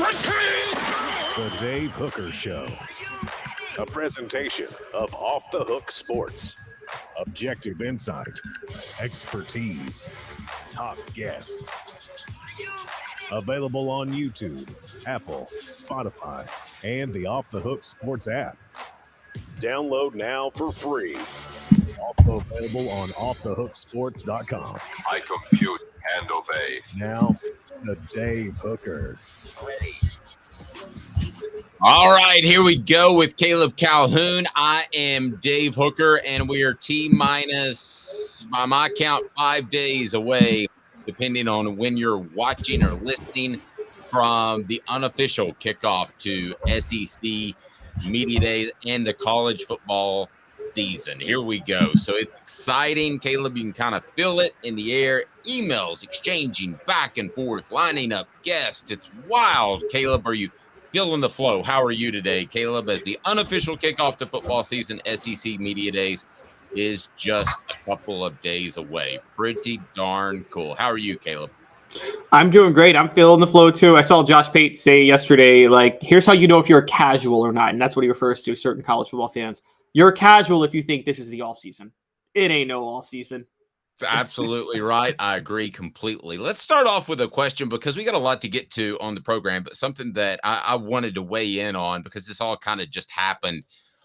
The Dave Hooker Show. A presentation of Off the Hook Sports. Objective insight, expertise, top guests. Available on YouTube, Apple, Spotify, and the Off the Hook Sports app. Download now for free. Also available on offthehooksports.com. I compute and obey. Now, the Dave Hooker. Ready. All right, here we go with Caleb Calhoun. I am Dave Hooker, and we are T-minus, by my count, 5 days away, depending on when you're watching or listening, from the unofficial kickoff to SEC Media Days and the college football season. Here we go. So it's exciting. Caleb, you can kind of feel it in the air. Emails exchanging back and forth, lining up guests. It's wild. Caleb, are you feeling the flow? How are you today, Caleb, as the unofficial kickoff to football season, SEC Media Days, is just a couple of days away? Pretty darn cool. How are you, Caleb? I'm doing great. I'm feeling the flow, too. I saw Josh Pate say yesterday, like, here's how you know if you're a casual or not, and that's what he refers to, certain college football fans. You're a casual if you think this is the offseason. It ain't no offseason. That's absolutely right. I agree completely. Let's start off with a question because we got a lot to get to on the program, but something that I wanted to weigh in on because this all kind of just happened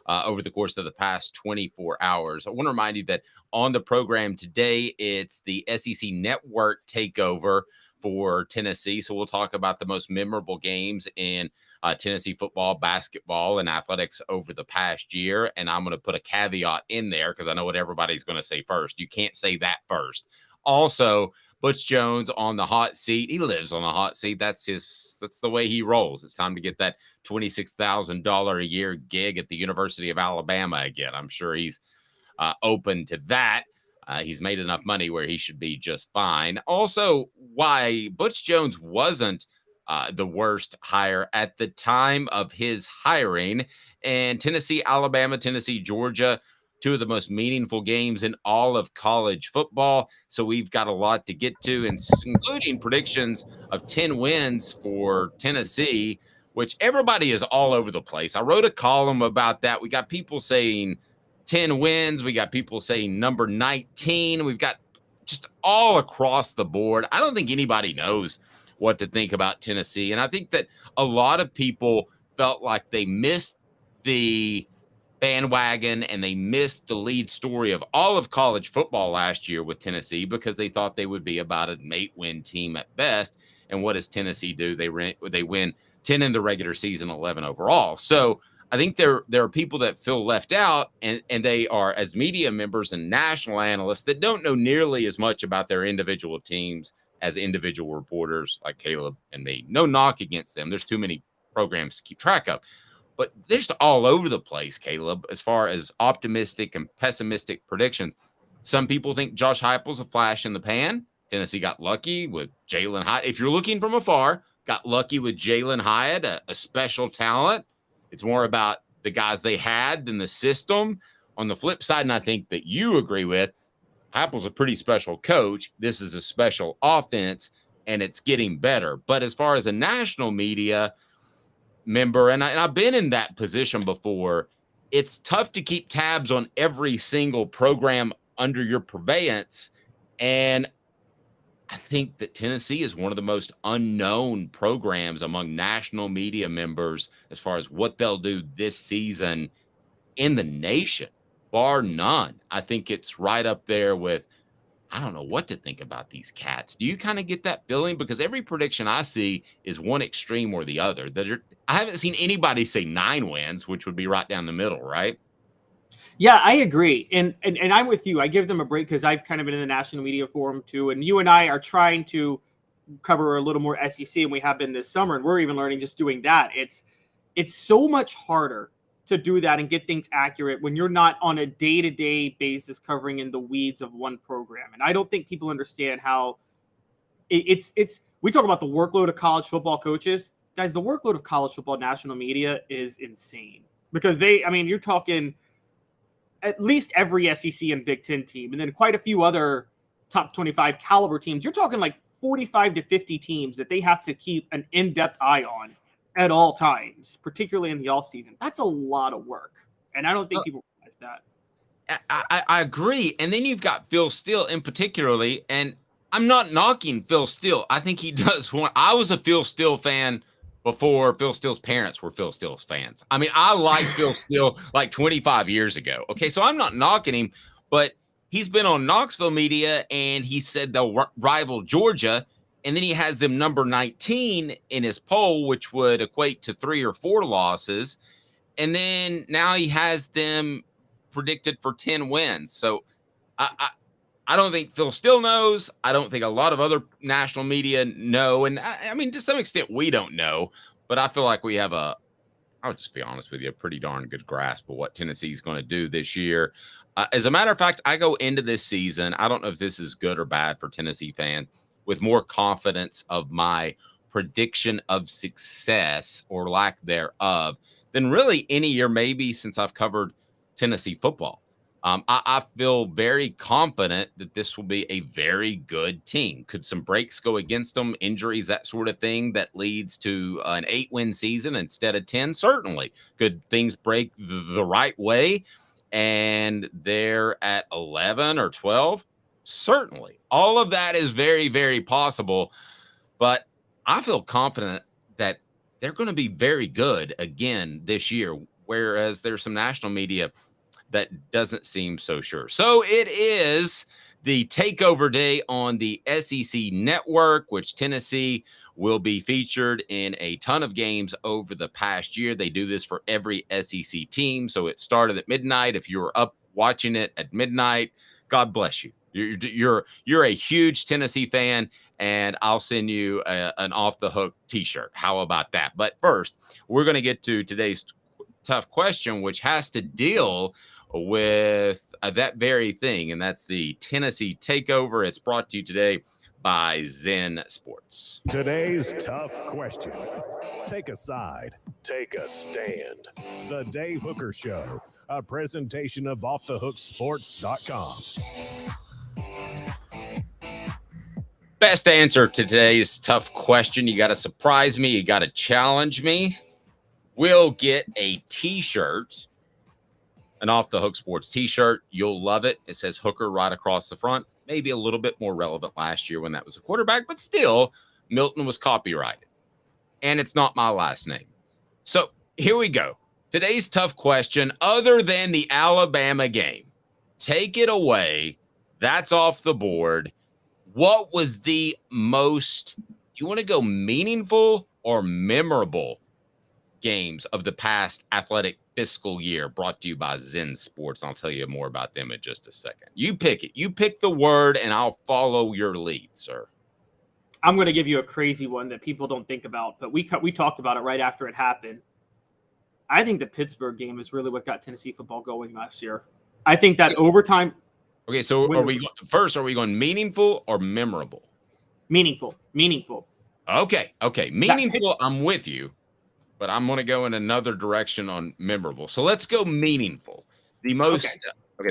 over the course of the past 24 hours. I want to remind you that on the program today, it's the SEC Network takeover for Tennessee. So we'll talk about the most memorable games in Tennessee football, basketball, and athletics over the past year. And I'm going to put a caveat in there because I know what everybody's going to say first. You can't say that first. Also, Butch Jones on the hot seat. He lives on the hot seat. That's the way he rolls. It's time to get that $26,000 a year gig at the University of Alabama again. I'm sure he's open to that. He's made enough money where he should be just fine. Also, why Butch Jones wasn't the worst hire at the time of his hiring. And Tennessee, Alabama, Tennessee, Georgia, two of the most meaningful games in all of college football. So we've got a lot to get to, including predictions of 10 wins for Tennessee, which everybody is all over the place. I wrote a column about that. We got people saying 10 wins. We got people saying number 19. We've got just all across the board. I don't think anybody knows what to think about Tennessee. And I think that a lot of people felt like they missed the bandwagon and they missed the lead story of all of college football last year with Tennessee because they thought they would be about an 8-win team at best. And what does Tennessee do? They win 10 in the regular season, 11 overall. So I think there are people that feel left out, and they are, as media members and national analysts, that don't know nearly as much about their individual teams as individual reporters like Caleb and me. No knock against them. There's too many programs to keep track of. But they're just all over the place, Caleb, as far as optimistic and pessimistic predictions. Some people think Josh Heupel's a flash in the pan. Tennessee got lucky with Jalen Hyatt. If you're looking from afar, got lucky with Jalen Hyatt, a special talent. It's more about the guys they had than the system. On the flip side, and I think that you agree with, Heupel's a pretty special coach. This is a special offense, and it's getting better. But as far as a national media member, and I've been in that position before, it's tough to keep tabs on every single program under your purveyance. And I think that Tennessee is one of the most unknown programs among national media members as far as what they'll do this season in the nation, bar none. I think it's right up there with, I don't know what to think about these cats. Do you kind of get that feeling? Because every prediction I see is one extreme or the other. I haven't seen anybody say 9 wins, which would be right down the middle, right? Yeah, I agree. And I'm with you. I give them a break because I've kind of been in the national media forum too. And you and I are trying to cover a little more SEC, and we have been this summer. And we're even learning just doing that. It's so much harder to do that and get things accurate when you're not on a day-to-day basis covering in the weeds of one program. And I don't think people understand how it's we talk about the workload of college football coaches. Guys, the workload of college football national media is insane because you're talking at least every SEC and Big Ten team, and then quite a few other top 25 caliber teams. You're talking like 45 to 50 teams that they have to keep an in-depth eye on at all times, particularly in the off season. That's a lot of work. And I don't think people realize that. I agree. And then you've got Phil Steele in particularly, and I'm not knocking Phil Steele. I think he does want. I was a Phil Steele fan before Phil Steele's parents were Phil Steele's fans. I mean, I liked Phil Steele like 25 years ago. Okay, so I'm not knocking him, but he's been on Knoxville media and he said they'll rival Georgia. And then he has them number 19 in his poll, which would equate to 3 or 4 losses. And then now he has them predicted for 10 wins. So I don't think Phil Steele knows. I don't think a lot of other national media know. And I mean, to some extent, we don't know. But I feel like we have I'll just be honest with you, a pretty darn good grasp of what Tennessee's going to do this year. As a matter of fact, I go into this season, I don't know if this is good or bad for Tennessee fans, with more confidence of my prediction of success or lack thereof than really any year maybe since I've covered Tennessee football. I feel very confident that this will be a very good team. Could some breaks go against them, injuries, that sort of thing that leads to an 8-win season instead of 10? Certainly. Could things break the right way and they're at 11 or 12? Certainly. All of that is very, very possible. But I feel confident that they're going to be very good again this year, whereas there's some national media that doesn't seem so sure. So it is the takeover day on the SEC network, which Tennessee will be featured in a ton of games over the past year. They do this for every SEC team. So it started at midnight. If you were up watching it at midnight, God bless you. You're a huge Tennessee fan, and I'll send you an off the hook t-shirt. How about that? But first, we're going to get to today's tough question, which has to deal with that very thing, and that's the Tennessee takeover. It's brought to you today by Zen Sports. Today's tough question. Take a side. Take a stand. The Dave Hooker Show, a presentation of offthehooksports.com. Best answer to today's tough question. You got to surprise me. You got to challenge me. We'll get a t-shirt, an Off the Hook Sports t-shirt. You'll love it. It says Hooker right across the front. Maybe a little bit more relevant last year when that was a quarterback, but still, Milton was copyrighted. And it's not my last name. So here we go. Today's tough question, other than the Alabama game, take it away. That's off the board. What was the most, do you want to go meaningful or memorable games of the past athletic fiscal year, brought to you by Zen Sports? I'll tell you more about them in just a second. You pick it. You pick the word, and I'll follow your lead, sir. I'm going to give you a crazy one that people don't think about, but we talked about it right after it happened. I think the Pittsburgh game is really what got Tennessee football going last year. I think that overtime. Okay, so are we going meaningful or memorable? Meaningful. Okay. Meaningful, I'm with you. But I'm going to go in another direction on memorable. So let's go meaningful. The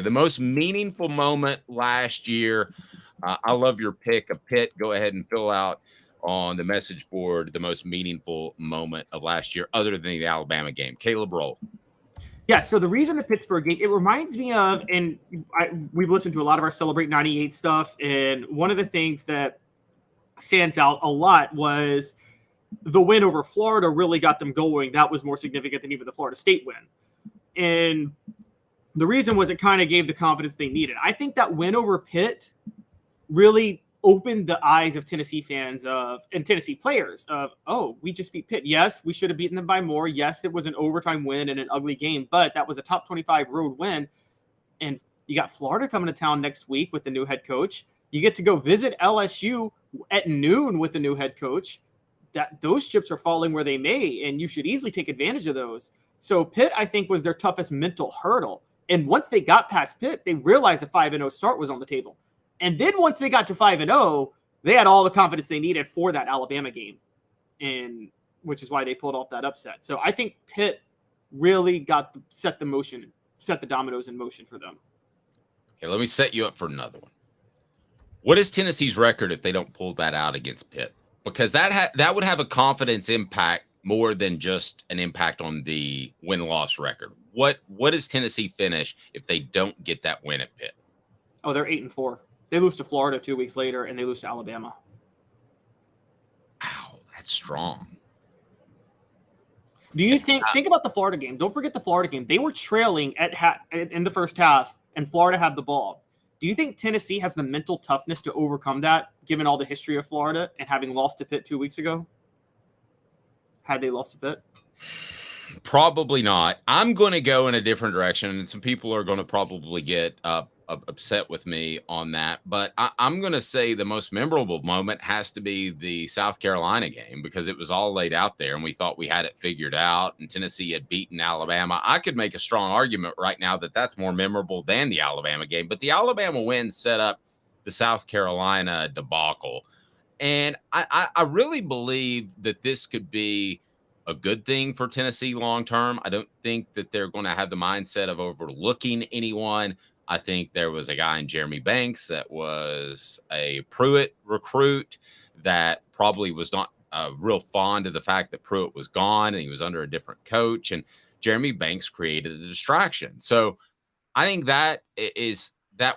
most meaningful moment last year. I love your pick of Pitt. Go ahead and fill out on the message board the most meaningful moment of last year, other than the Alabama game. Caleb, roll. Yeah. So the reason the Pittsburgh game, it reminds me of, and we've listened to a lot of our Celebrate 98 stuff, and one of the things that stands out a lot was the win over Florida really got them going. That was more significant than even the Florida State win. And the reason was it kind of gave the confidence they needed. I think that win over Pitt really opened the eyes of Tennessee fans and Tennessee players of, oh, we just beat Pitt. Yes, we should have beaten them by more. Yes, it was an overtime win and an ugly game, but that was a top 25 road win. And you got Florida coming to town next week with the new head coach. You get to go visit LSU at noon with the new head coach. That those chips are falling where they may, and you should easily take advantage of those. So Pitt, I think, was their toughest mental hurdle. And once they got past Pitt, they realized a 5-0 start was on the table. And then once they got to 5-0, they had all the confidence they needed for that Alabama game, and which is why they pulled off that upset. So I think Pitt really set the dominoes in motion for them. Okay, let me set you up for another one. What is Tennessee's record if they don't pull that out against Pitt? Because that would have a confidence impact more than just an impact on the win-loss record? What does Tennessee finish if they don't get that win at Pitt? Oh, they're 8-4. They lose to Florida 2 weeks later, and they lose to Alabama. Wow, that's strong. Do you think about the Florida game? Don't forget the Florida game. They were trailing in the first half, and Florida had the ball. Do you think Tennessee has the mental toughness to overcome that, given all the history of Florida and having lost to Pitt 2 weeks ago? Had they lost to Pitt? Probably not. I'm going to go in a different direction, and some people are going to probably get upset with me on that. But I'm going to say the most memorable moment has to be the South Carolina game, because it was all laid out there, and we thought we had it figured out, and Tennessee had beaten Alabama. I could make a strong argument right now that that's more memorable than the Alabama game. But the Alabama win set up the South Carolina debacle. And I really believe that this could be a good thing for Tennessee long term. I don't think that they're going to have the mindset of overlooking anyone. I think there was a guy in Jeremy Banks that was a Pruitt recruit that probably was not real fond of the fact that Pruitt was gone and he was under a different coach, and Jeremy Banks created a distraction. So I think that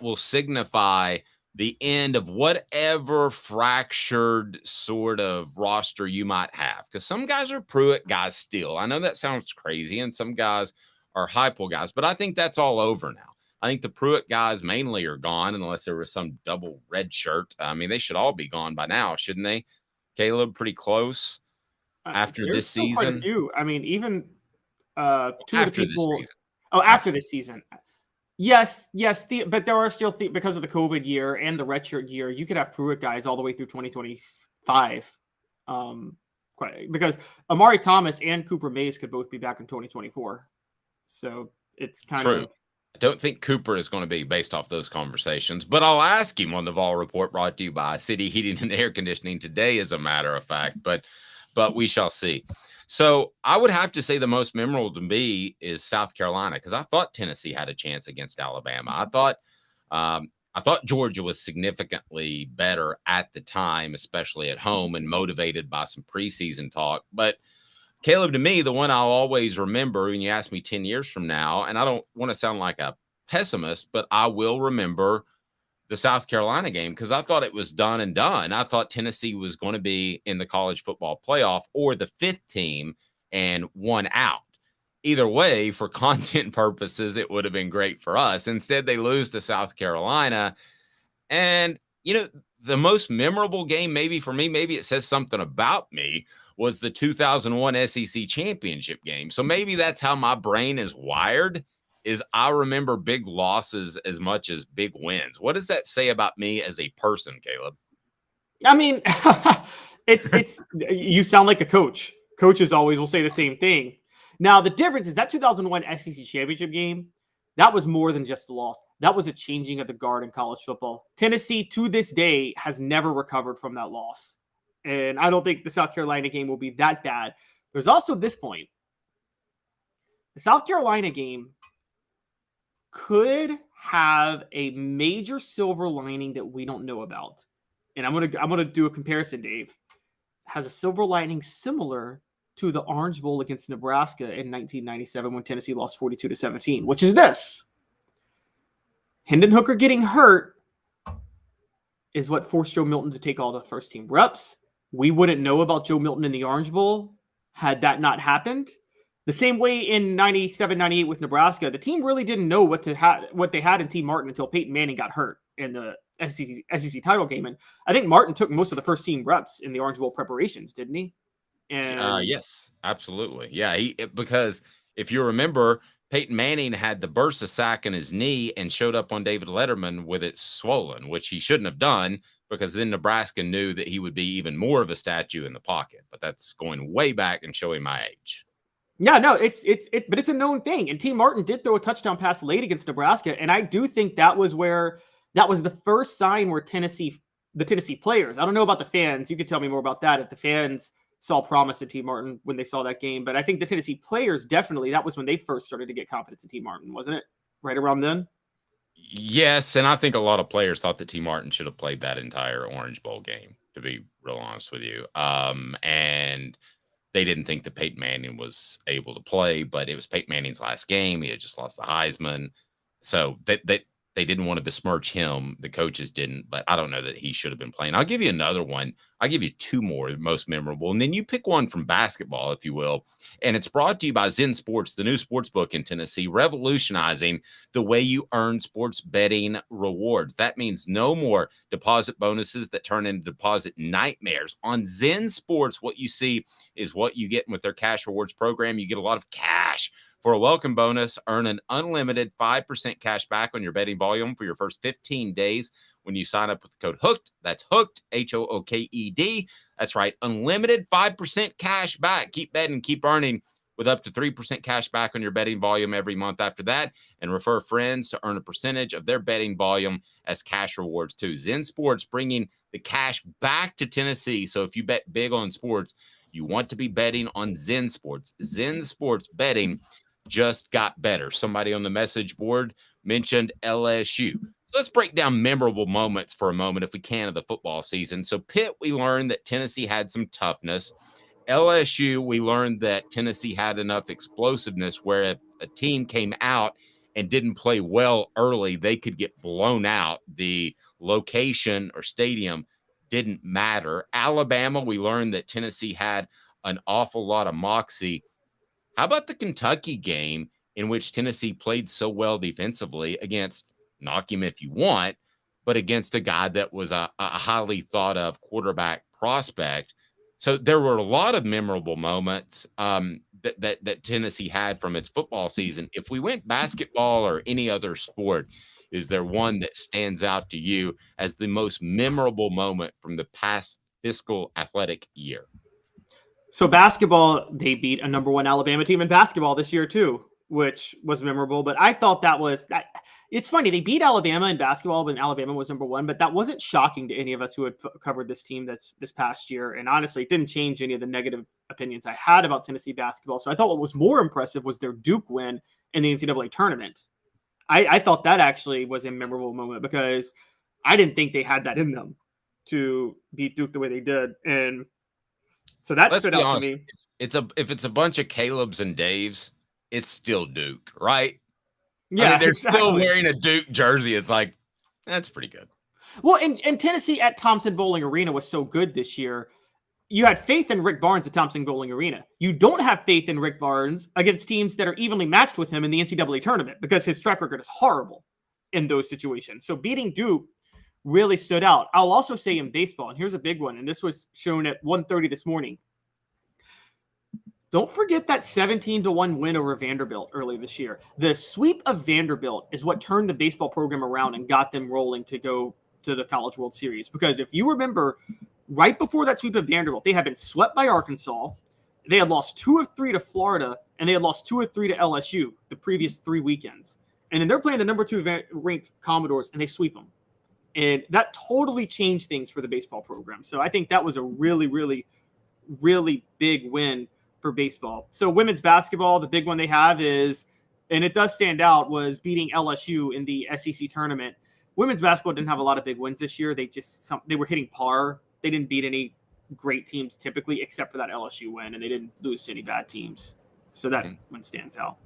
will signify the end of whatever fractured sort of roster you might have. Because some guys are Pruitt guys still. I know that sounds crazy, and some guys are Heupel guys, but I think that's all over now. I think the Pruitt guys mainly are gone, unless there was some double red shirt. I mean, they should all be gone by now, shouldn't they? Caleb, pretty close after this season. Quite a few. I mean, even two after of the people. This season. Oh, after this season. Yes, but there are still because of the COVID year and the redshirt year, you could have Pruitt guys all the way through 2025. Because Amari Thomas and Cooper Mays could both be back in 2024. So it's kind of. I don't think Cooper is going to be based off those conversations, but I'll ask him on the Vol Report, brought to you by City Heating and Air Conditioning today, as a matter of fact. But we shall see. So I would have to say the most memorable to me is South Carolina, because I thought Tennessee had a chance against Alabama. I thought Georgia was significantly better at the time, especially at home, and motivated by some preseason talk. But Caleb, to me, the one I'll always remember, and you ask me 10 years from now, and I don't want to sound like a pessimist, but I will remember the South Carolina game, because I thought it was done and done. I thought Tennessee was going to be in the college football playoff or the fifth team and one out. Either way, for content purposes, it would have been great for us. Instead, they lose to South Carolina. And, the most memorable game, maybe for me, maybe it says something about me, was the 2001 SEC championship game. So maybe that's how my brain is wired, is I remember big losses as much as big wins. What does that say about me as a person, Caleb? I mean, it's you sound like a coach. Coaches always will say the same thing. Now, the difference is that 2001 SEC championship game, that was more than just a loss. That was a changing of the guard in college football. Tennessee, to this day, has never recovered from that loss. And I don't think the South Carolina game will be that bad. There's also this point. The South Carolina game could have a major silver lining that we don't know about. And I'm gonna do a comparison, Dave. It has a silver lining similar to the Orange Bowl against Nebraska in 1997 when Tennessee lost 42-17, which is this. Hendon Hooker getting hurt is what forced Joe Milton to take all the first team reps. We wouldn't know about Joe Milton in the Orange Bowl had that not happened. The same way in 97-98 with Nebraska, the team really didn't know what they had in T. Martin until Peyton Manning got hurt in the SEC title game. And I think Martin took most of the first team reps in the Orange Bowl preparations, didn't he? And yes, absolutely. Yeah, because if you remember, Peyton Manning had the bursa sac in his knee and showed up on David Letterman with it swollen, which he shouldn't have done, because then Nebraska knew that he would be even more of a statue in the pocket. But that's going way back and showing my age. Yeah, no, but it's a known thing. And T. Martin did throw a touchdown pass late against Nebraska, and I do think that was the first sign where the Tennessee players. I don't know about the fans. You could tell me more about that. If the fans saw promise in T. Martin when they saw that game, but I think the Tennessee players definitely, that was when they first started to get confidence in T. Martin, wasn't it? Right around then. Yes, and I think a lot of players thought that T. Martin should have played that entire Orange Bowl game, to be real honest with you. And they didn't think that Peyton Manning was able to play, but it was Peyton Manning's last game. He had just lost the Heisman. So they didn't want to besmirch him. The coaches didn't, but I don't know that he should have been playing. I'll give you another one. I'll give you two more, the most memorable. And then you pick one from basketball, if you will. And it's brought to you by Zen Sports, the new sports book in Tennessee, revolutionizing the way you earn sports betting rewards. That means no more deposit bonuses that turn into deposit nightmares. On Zen Sports, what you see is what you get with their cash rewards program. You get a lot of cash. For a welcome bonus, earn an unlimited 5% cash back on your betting volume for your first 15 days when you sign up with the code HOOKED. That's HOOKED, HOOKED. That's right, unlimited 5% cash back. Keep betting, keep earning with up to 3% cash back on your betting volume every month after that. And refer friends to earn a percentage of their betting volume as cash rewards too. Zen Sports bringing the cash back to Tennessee. So if you bet big on sports, you want to be betting on Zen Sports. Zen Sports betting just got better. Somebody on the message board mentioned LSU. So let's break down memorable moments for a moment, if we can, of the football season. So Pitt, we learned that Tennessee had some toughness. LSU, we learned that Tennessee had enough explosiveness where if a team came out and didn't play well early, they could get blown out. The location or stadium didn't matter. Alabama, we learned that Tennessee had an awful lot of moxie. How about the Kentucky game in which Tennessee played so well defensively against, knock him if you want, but against a guy that was a highly thought of quarterback prospect? So there were a lot of memorable moments that Tennessee had from its football season. If we went basketball or any other sport, is there one that stands out to you as the most memorable moment from the past fiscal athletic year? So basketball, they beat a number one Alabama team in basketball this year too, which was memorable. But I thought that was that. It's funny, they beat Alabama in basketball when Alabama was number one, but that wasn't shocking to any of us who had covered this team this past year. And honestly, it didn't change any of the negative opinions I had about Tennessee basketball. So I thought what was more impressive was their Duke win in the NCAA tournament. I thought that actually was a memorable moment because I didn't think they had that in them to beat Duke the way they did. And so that stood out to me. If it's a bunch of Caleb's and Dave's, it's still Duke, right? Yeah, I mean, they're exactly. still wearing a Duke jersey. It's like, that's pretty good. Well, and Tennessee at Thompson Bowling Arena was so good this year. You had faith in Rick Barnes at Thompson Bowling Arena. You don't have faith in Rick Barnes against teams that are evenly matched with him in the NCAA tournament because his track record is horrible in those situations. So beating Duke really stood out. I'll also say in baseball, and here's a big one, and this was shown at 1:30 this morning. Don't forget that 17-1 win over Vanderbilt early this year. The sweep of Vanderbilt is what turned the baseball program around and got them rolling to go to the College World Series. Because if you remember, right before that sweep of Vanderbilt, they had been swept by Arkansas. They had lost 2 of 3 to Florida, and they had lost 2 of 3 to LSU the previous 3 weekends. And then they're playing the number 2 ranked Commodores, and they sweep them. And that totally changed things for the baseball program. So I think that was a really, really, really big win for baseball. So women's basketball, the big one they have is, and it does stand out, was beating LSU in the SEC tournament. Women's basketball didn't have a lot of big wins this year. They were hitting par. They didn't beat any great teams typically, except for that LSU win, and they didn't lose to any bad teams. So that one stands out.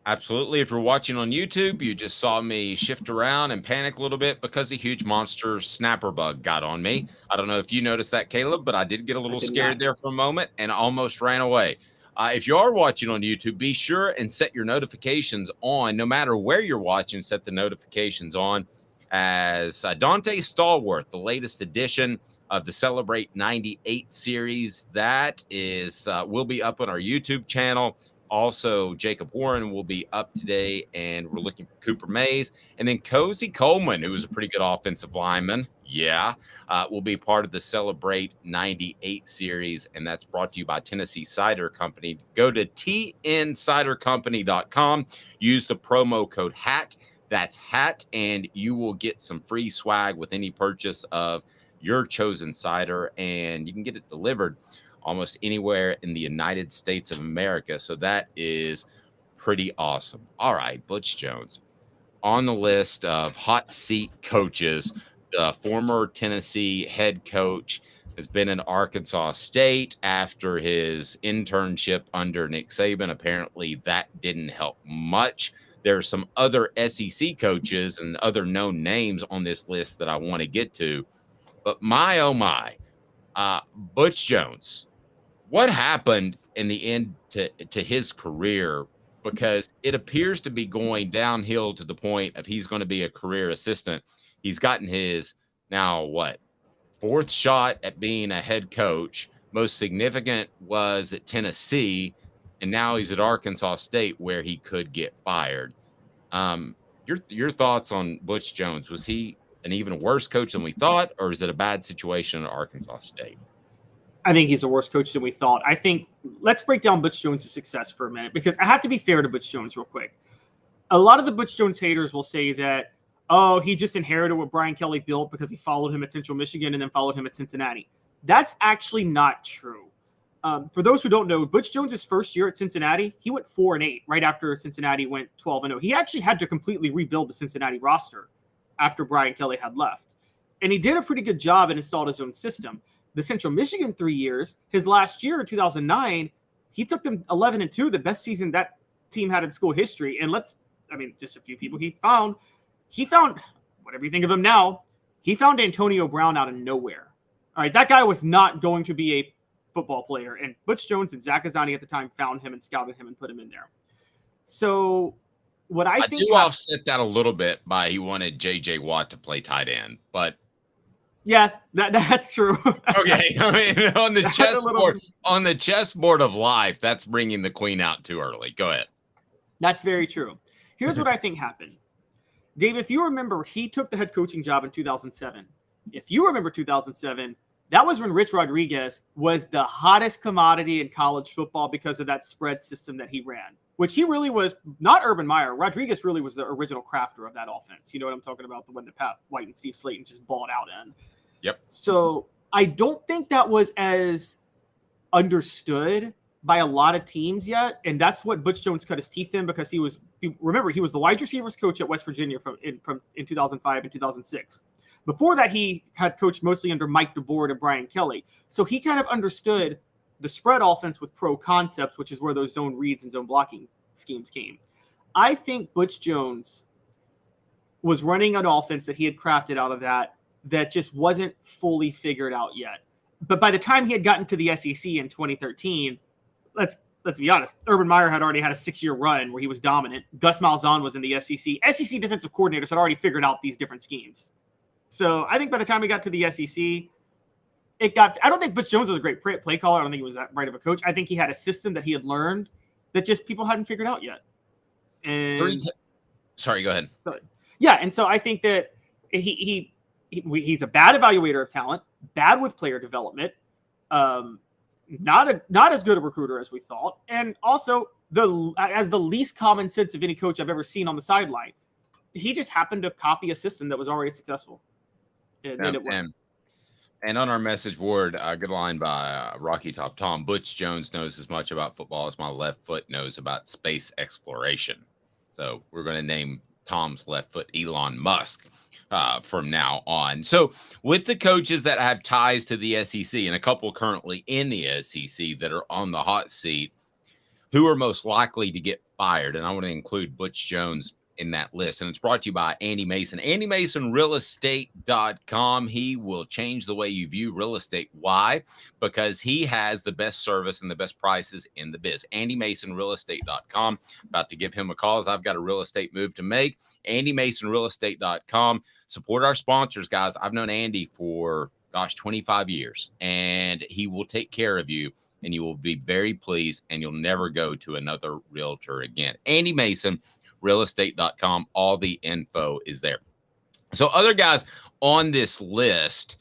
Absolutely. If you're watching on YouTube, you just saw me shift around and panic a little bit because a huge monster snapper bug got on me. I don't know if you noticed that, Caleb, but I did get a little scared there for a moment and almost ran away. If you are watching on YouTube, be sure and set your notifications on. No matter where you're watching, set the notifications on as Dante Stallworth, the latest edition of the Celebrate 98 series. That is will be up on our YouTube channel. Also, Jacob Warren will be up today, and we're looking for Cooper Mays. And then Cozy Coleman, who is a pretty good offensive lineman, will be part of the Celebrate 98 series, and that's brought to you by Tennessee Cider Company. Go to tncidercompany.com, use the promo code HAT, that's HAT, and you will get some free swag with any purchase of your chosen cider, and you can get it delivered almost anywhere in the United States of America. So that is pretty awesome. All right, Butch Jones. On the list of hot seat coaches, the former Tennessee head coach has been in Arkansas State after his internship under Nick Saban. Apparently, that didn't help much. There's some other SEC coaches and other known names on this list that I want to get to. But my, oh my, Butch Jones, what happened in the end to his career? Because it appears to be going downhill to the point of he's going to be a career assistant. He's gotten his now what? Fourth shot at being a head coach. Most significant was at Tennessee, and now he's at Arkansas State where he could get fired. Your thoughts on Butch Jones? Was he an even worse coach than we thought, or is it a bad situation at Arkansas State? I think he's a worse coach than we thought. I think let's break down Butch Jones' success for a minute, because I have to be fair to Butch Jones real quick. A lot of the Butch Jones haters will say that, oh, he just inherited what Brian Kelly built because he followed him at Central Michigan and then followed him at Cincinnati. That's actually not true. For those who don't know, Butch Jones' first year at Cincinnati, he went 4-8 right after Cincinnati went 12-0. He actually had to completely rebuild the Cincinnati roster after Brian Kelly had left. And he did a pretty good job and installed his own system. The Central Michigan 3 years, his last year in 2009, he took them 11-2, the best season that team had in school history. And just a few people he found, whatever you think of him now, he found Antonio Brown out of nowhere. All right, that guy was not going to be a football player. And Butch Jones and Zach Azzani at the time found him and scouted him and put him in there. So what I think do offset that a little bit by he wanted J.J. Watt to play tight end, but yeah, that's true. Okay, I mean on the chessboard of life, that's bringing the queen out too early. Go ahead. That's very true. Here's what I think happened. Dave, if you remember, he took the head coaching job in 2007. If you remember 2007, that was when Rich Rodriguez was the hottest commodity in college football because of that spread system that he ran, which he really was not Urban Meyer. Rodriguez really was the original crafter of that offense. You know what I'm talking about? The one that Pat White and Steve Slayton just balled out in. Yep. So I don't think that was as understood by a lot of teams yet. And that's what Butch Jones cut his teeth in, because he was the wide receivers coach at West Virginia in 2005 and 2006. Before that, he had coached mostly under Mike DeBoer and Brian Kelly. So he kind of understood the spread offense with pro concepts, which is where those zone reads and zone blocking schemes came. I think Butch Jones was running an offense that he had crafted out of that just wasn't fully figured out yet. But by the time he had gotten to the SEC in 2013, let's be honest, Urban Meyer had already had a 6-year run where he was dominant. Gus Malzahn was in the SEC. SEC defensive coordinators had already figured out these different schemes. So I think by the time we got to the SEC, I don't think Butch Jones was a great play caller. I don't think he was that bright of a coach. I think he had a system that he had learned that just people hadn't figured out yet. And sorry, go ahead. And so I think that he's a bad evaluator of talent, bad with player development, not as good a recruiter as we thought, and also as the least common sense of any coach I've ever seen on the sideline. He just happened to copy a system that was already successful. And on our message board, a good line by Rocky Top Tom, Butch Jones knows as much about football as my left foot knows about space exploration. So we're going to name Tom's left foot Elon Musk from now on. So with the coaches that have ties to the SEC and a couple currently in the SEC that are on the hot seat, who are most likely to get fired? And I want to include Butch Jones in that list. And it's brought to you by Andy Mason. AndyMasonRealEstate.com. He will change the way you view real estate. Why? Because he has the best service and the best prices in the biz. AndyMasonRealEstate.com. About to give him a call as I've got a real estate move to make. AndyMasonRealEstate.com. Support our sponsors, guys. I've known Andy for, 25 years, and he will take care of you, and you will be very pleased, and you'll never go to another realtor again. Andy Mason, realestate.com. All the info is there. So other guys on this list,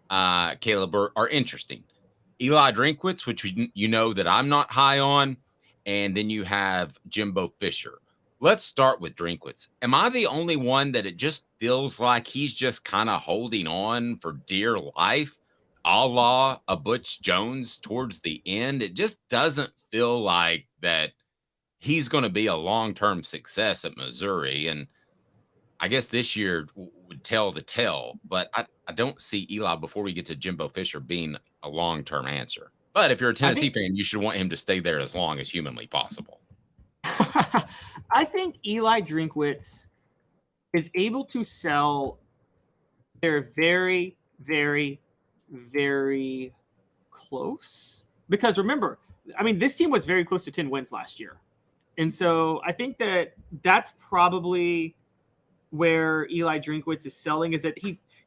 Caleb, are interesting. Eli Drinkwitz, which you know that I'm not high on, and then you have Jimbo Fisher. Let's start with Drinkwitz. Am I the only one that it just feels like he's just kind of holding on for dear life, a la a Butch Jones towards the end? It just doesn't feel like that he's going to be a long-term success at Missouri. And I guess this year would tell the tale, but I don't see Eli before we get to Jimbo Fisher being a long-term answer. But if you're a Tennessee fan, you should want him to stay there as long as humanly possible. I think Eli Drinkwitz is able to sell their very, very, very close. Because remember, I mean, this team was very close to 10 wins last year. And so I think that's probably where Eli Drinkwitz is selling, is that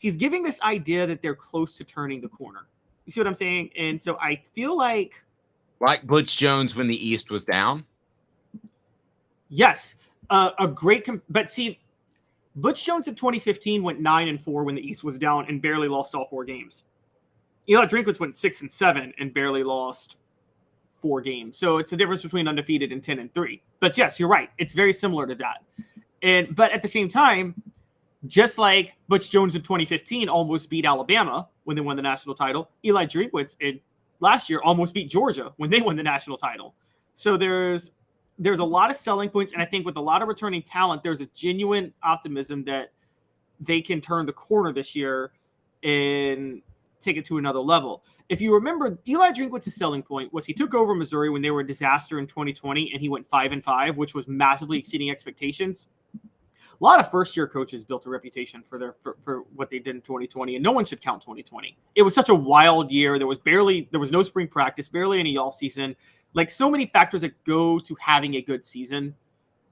he's giving this idea that they're close to turning the corner. You see what I'm saying? And so I feel like Butch Jones when the East was down. Yes, a great but see, Butch Jones in 2015 went 9-4 when the East was down and barely lost all 4 games. Eli Drinkwitz went 6-7 and barely lost 4 games. So it's the difference between undefeated and 10-3. But yes, you're right. It's very similar to that. But at the same time, just like Butch Jones in 2015 almost beat Alabama when they won the national title, Eli Drinkwitz last year almost beat Georgia when they won the national title. So there's a lot of selling points, and I think with a lot of returning talent, there's a genuine optimism that they can turn the corner this year and take it to another level. If you remember, Eli Drinkwitz's selling point was he took over Missouri when they were a disaster in 2020, and he went 5-5, which was massively exceeding expectations. A lot of first-year coaches built a reputation for what they did in 2020, and no one should count 2020. It was such a wild year. There was no spring practice, barely any all season. Like, so many factors that go to having a good season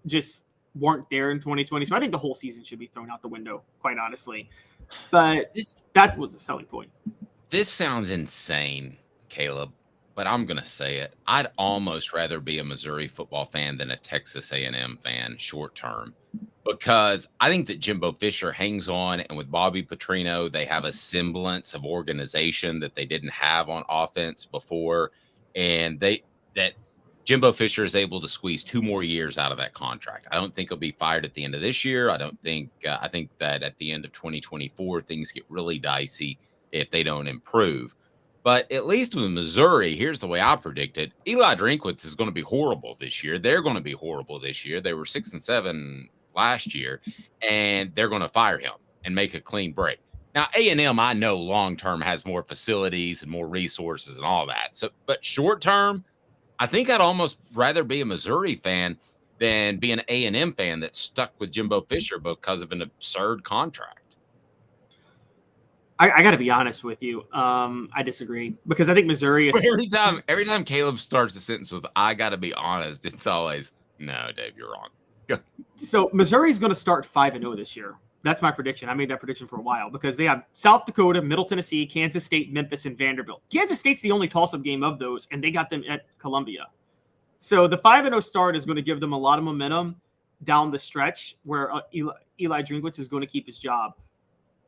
just weren't there in 2020. So I think the whole season should be thrown out the window, quite honestly. But that was a selling point. This sounds insane, Caleb, but I'm going to say it. I'd almost rather be a Missouri football fan than a Texas A&M fan short term, because I think that Jimbo Fisher hangs on, and with Bobby Petrino, they have a semblance of organization that they didn't have on offense before, and that Jimbo Fisher is able to squeeze 2 more years out of that contract. I don't think he'll be fired at the end of this year. I think that at the end of 2024, things get really dicey if they don't improve. But at least with Missouri, here's the way I predict it. Eli Drinkwitz is going to be horrible this year. They're going to be horrible this year. They were 6-7 last year, and they're going to fire him and make a clean break. Now, A&M, I know long-term has more facilities and more resources and all that. So, but short-term, I think I'd almost rather be a Missouri fan than be an A&M fan that's stuck with Jimbo Fisher because of an absurd contract. I got to be honest with you. I disagree, because I think Missouri is every time Caleb starts a sentence with "I got to be honest," it's always, "No, Dave, you're wrong." So Missouri's going to start 5-0 this year. That's my prediction. I made that prediction for a while, because they have South Dakota, Middle Tennessee, Kansas State, Memphis, and Vanderbilt. Kansas State's the only toss-up game of those, and they got them at Columbia. So the 5-0 start is going to give them a lot of momentum down the stretch, where Eli Drinkwitz is going to keep his job.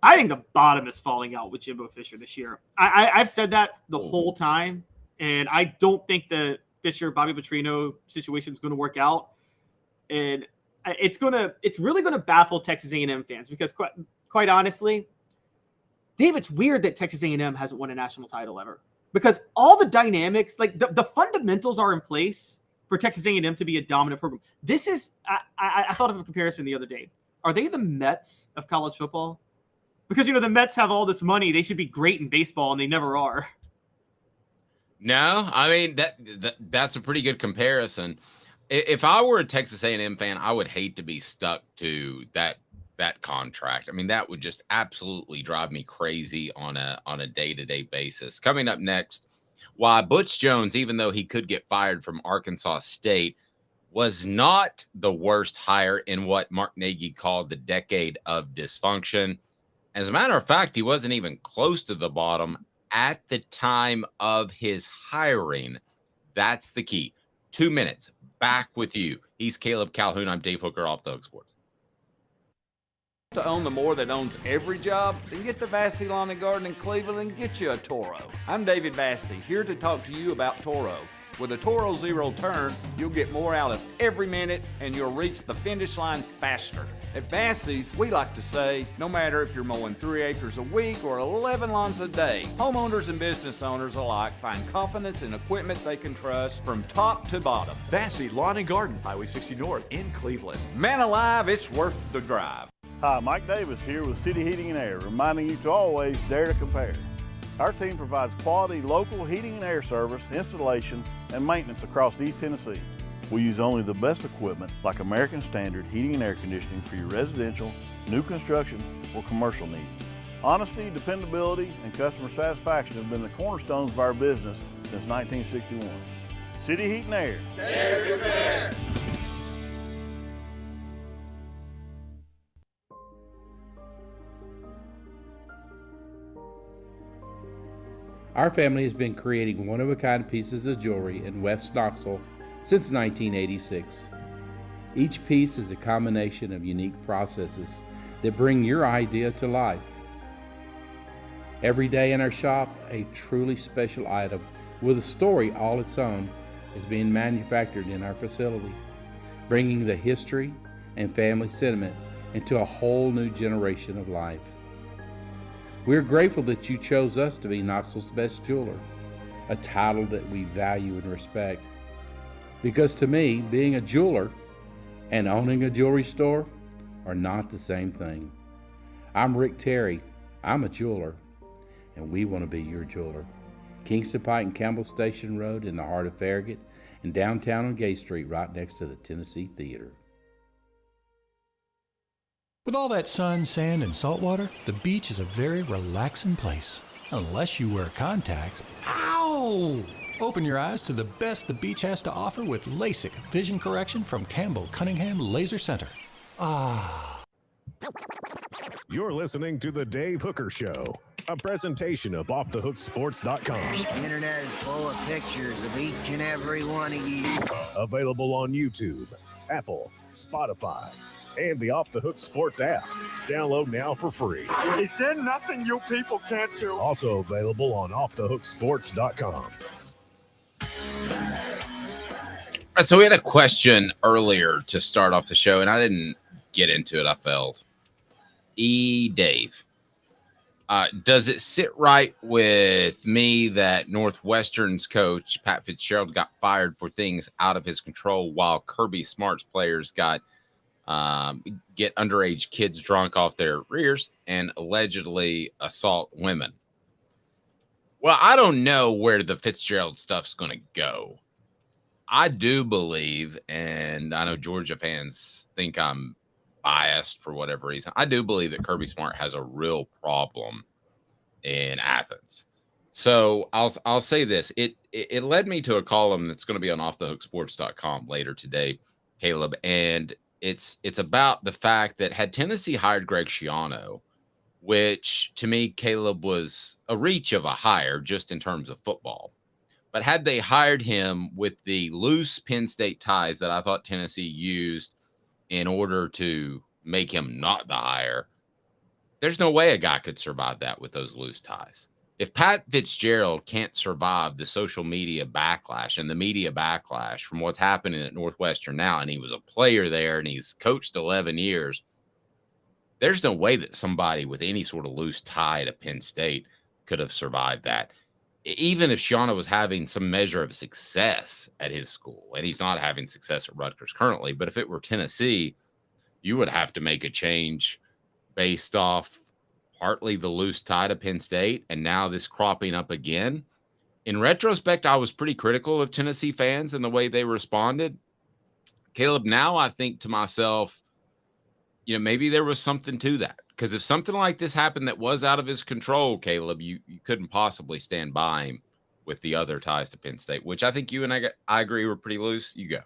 I think the bottom is falling out with Jimbo Fisher this year. I've said that the whole time, and I don't think the Fisher-Bobby Petrino situation is going to work out. And it's really going to baffle Texas A&M fans, because quite honestly, Dave, it's weird that Texas A&M hasn't won a national title ever, because all the dynamics, like the fundamentals are in place for Texas A&M to be a dominant program. This is, I thought of a comparison the other day. Are they the Mets of college football? Because, the Mets have all this money. They should be great in baseball, and they never are. No, I mean, that's a pretty good comparison. If I were a Texas A&M fan, I would hate to be stuck to that contract. I mean, that would just absolutely drive me crazy on a day-to-day basis. Coming up next, why Butch Jones, even though he could get fired from Arkansas State, was not the worst hire in what Mark Nagy called the decade of dysfunction. As a matter of fact, he wasn't even close to the bottom at the time of his hiring. That's the key. 2 minutes. Back with you. He's Caleb Calhoun. I'm Dave Hooker, Off the Hook Sports. To own the more that owns every job, then get to Vassy Lawn and Garden in Cleveland and get you a Toro. I'm David Vassy, here to talk to you about Toro. With a Toro Zero Turn, you'll get more out of every minute, and you'll reach the finish line faster. At Vassy's, we like to say, no matter if you're mowing 3 acres a week or 11 lawns a day, homeowners and business owners alike find confidence in equipment they can trust from top to bottom. Vassy Lawn and Garden, Highway 60 North in Cleveland. Man alive, it's worth the drive. Hi, Mike Davis here with City Heating and Air, reminding you to always dare to compare. Our team provides quality local heating and air service, installation, and maintenance across East Tennessee. We use only the best equipment like American Standard heating and air conditioning for your residential, new construction, or commercial needs. Honesty, dependability, and customer satisfaction have been the cornerstones of our business since 1961. City Heat and Air. Dare to compare. Our family has been creating one-of-a-kind pieces of jewelry in West Knoxville since 1986. Each piece is a combination of unique processes that bring your idea to life. Every day in our shop, a truly special item with a story all its own is being manufactured in our facility, bringing the history and family sentiment into a whole new generation of life. We're grateful that you chose us to be Knoxville's best jeweler, a title that we value and respect. Because to me, being a jeweler and owning a jewelry store are not the same thing. I'm Rick Terry, I'm a jeweler, and we want to be your jeweler. Kingston Pike and Campbell Station Road in the heart of Farragut, and downtown on Gay Street right next to the Tennessee Theater. With all that sun, sand, and salt water, the beach is a very relaxing place. Unless you wear contacts. Ow! Open your eyes to the best the beach has to offer with LASIK vision correction from Campbell Cunningham Laser Center. Ah. You're listening to The Dave Hooker Show, a presentation of OffTheHookSports.com. The internet is full of pictures of each and every one of you. Available on YouTube, Apple, Spotify, and the Off the Hook Sports app. Download now for free. Is there nothing you people can't do? Also available on OffTheHookSports.com. So we had a question earlier to start off the show, and I didn't get into it. I failed. Dave, does it sit right with me that Northwestern's coach, Pat Fitzgerald, got fired for things out of his control while Kirby Smart's players got get underage kids drunk off their rears and allegedly assault women? Well, I don't know where the Fitzgerald stuff's going to go. I do believe, and I know Georgia fans think I'm biased for whatever reason, I do believe that Kirby Smart has a real problem in Athens. So I'll say this. It led me to a column that's going to be on offthehooksports.com later today, Caleb, and it's about the fact that had Tennessee hired Greg Schiano, which to me, Caleb, was a reach of a hire just in terms of football. But had they hired him with the loose Penn State ties that I thought Tennessee used in order to make him not the hire, there's no way a guy could survive that with those loose ties. If Pat Fitzgerald can't survive the social media backlash and the media backlash from what's happening at Northwestern now, and he was a player there and he's coached 11 years, there's no way that somebody with any sort of loose tie to Penn State could have survived that. Even if Schiano was having some measure of success at his school, and he's not having success at Rutgers currently, but if it were Tennessee, you would have to make a change based off partly the loose tie to Penn State, and now this cropping up again. In retrospect, I was pretty critical of Tennessee fans and the way they responded. Caleb, now I think to myself, maybe there was something to that. Because if something like this happened that was out of his control, Caleb, you couldn't possibly stand by him with the other ties to Penn State, which I think you and I agree were pretty loose. You go.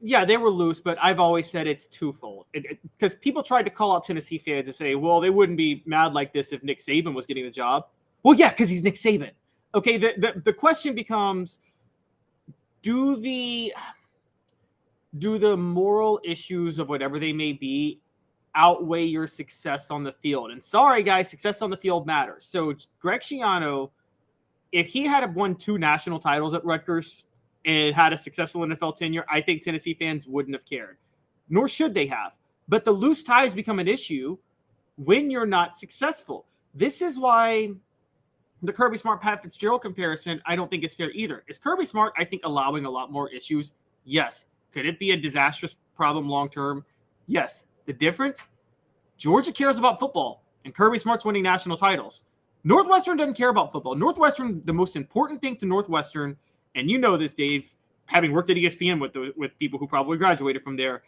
Yeah, they were loose, but I've always said it's twofold. Because people tried to call out Tennessee fans and say, well, they wouldn't be mad like this if Nick Saban was getting the job. Well, yeah, because he's Nick Saban. Okay, the question becomes, do the moral issues of whatever they may be outweigh your success on the field? And sorry, guys, success on the field matters. So Greg Schiano, if he had won 2 national titles at Rutgers and had a successful NFL tenure, I think Tennessee fans wouldn't have cared, nor should they have. But the loose ties become an issue when you're not successful. This is why the Kirby Smart Pat Fitzgerald comparison I don't think is fair either. Is Kirby Smart, I think, allowing a lot more issues? Yes. Could it be a disastrous problem long term? Yes. The difference? Georgia cares about football, and Kirby Smart's winning national titles. Northwestern doesn't care about football. Northwestern, the most important thing to Northwestern, and you know this, Dave, having worked at ESPN with people who probably graduated from there,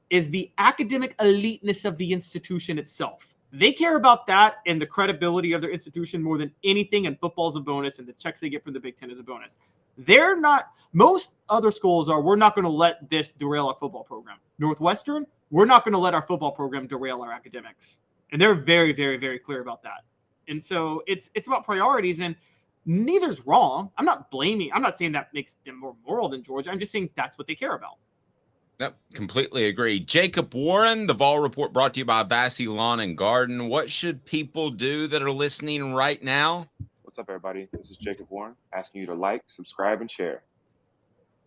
is the academic eliteness of the institution itself. They care about that and the credibility of their institution more than anything, and football's a bonus, and the checks they get from the Big Ten is a bonus. They're not, most other schools are, we're not going to let this derail our football program. Northwestern, we're not going to let our football program derail our academics. And they're very, very, very clear about that. And so it's about priorities, and neither's wrong. I'm not saying that makes them more moral than Georgia. I'm just saying that's what they care about. Yep, completely agree. Jacob Warren, the Vol Report brought to you by Bassey Lawn and Garden. What should people do that are listening right now? What's up, everybody? This is Jacob Warren asking you to like, subscribe, and share.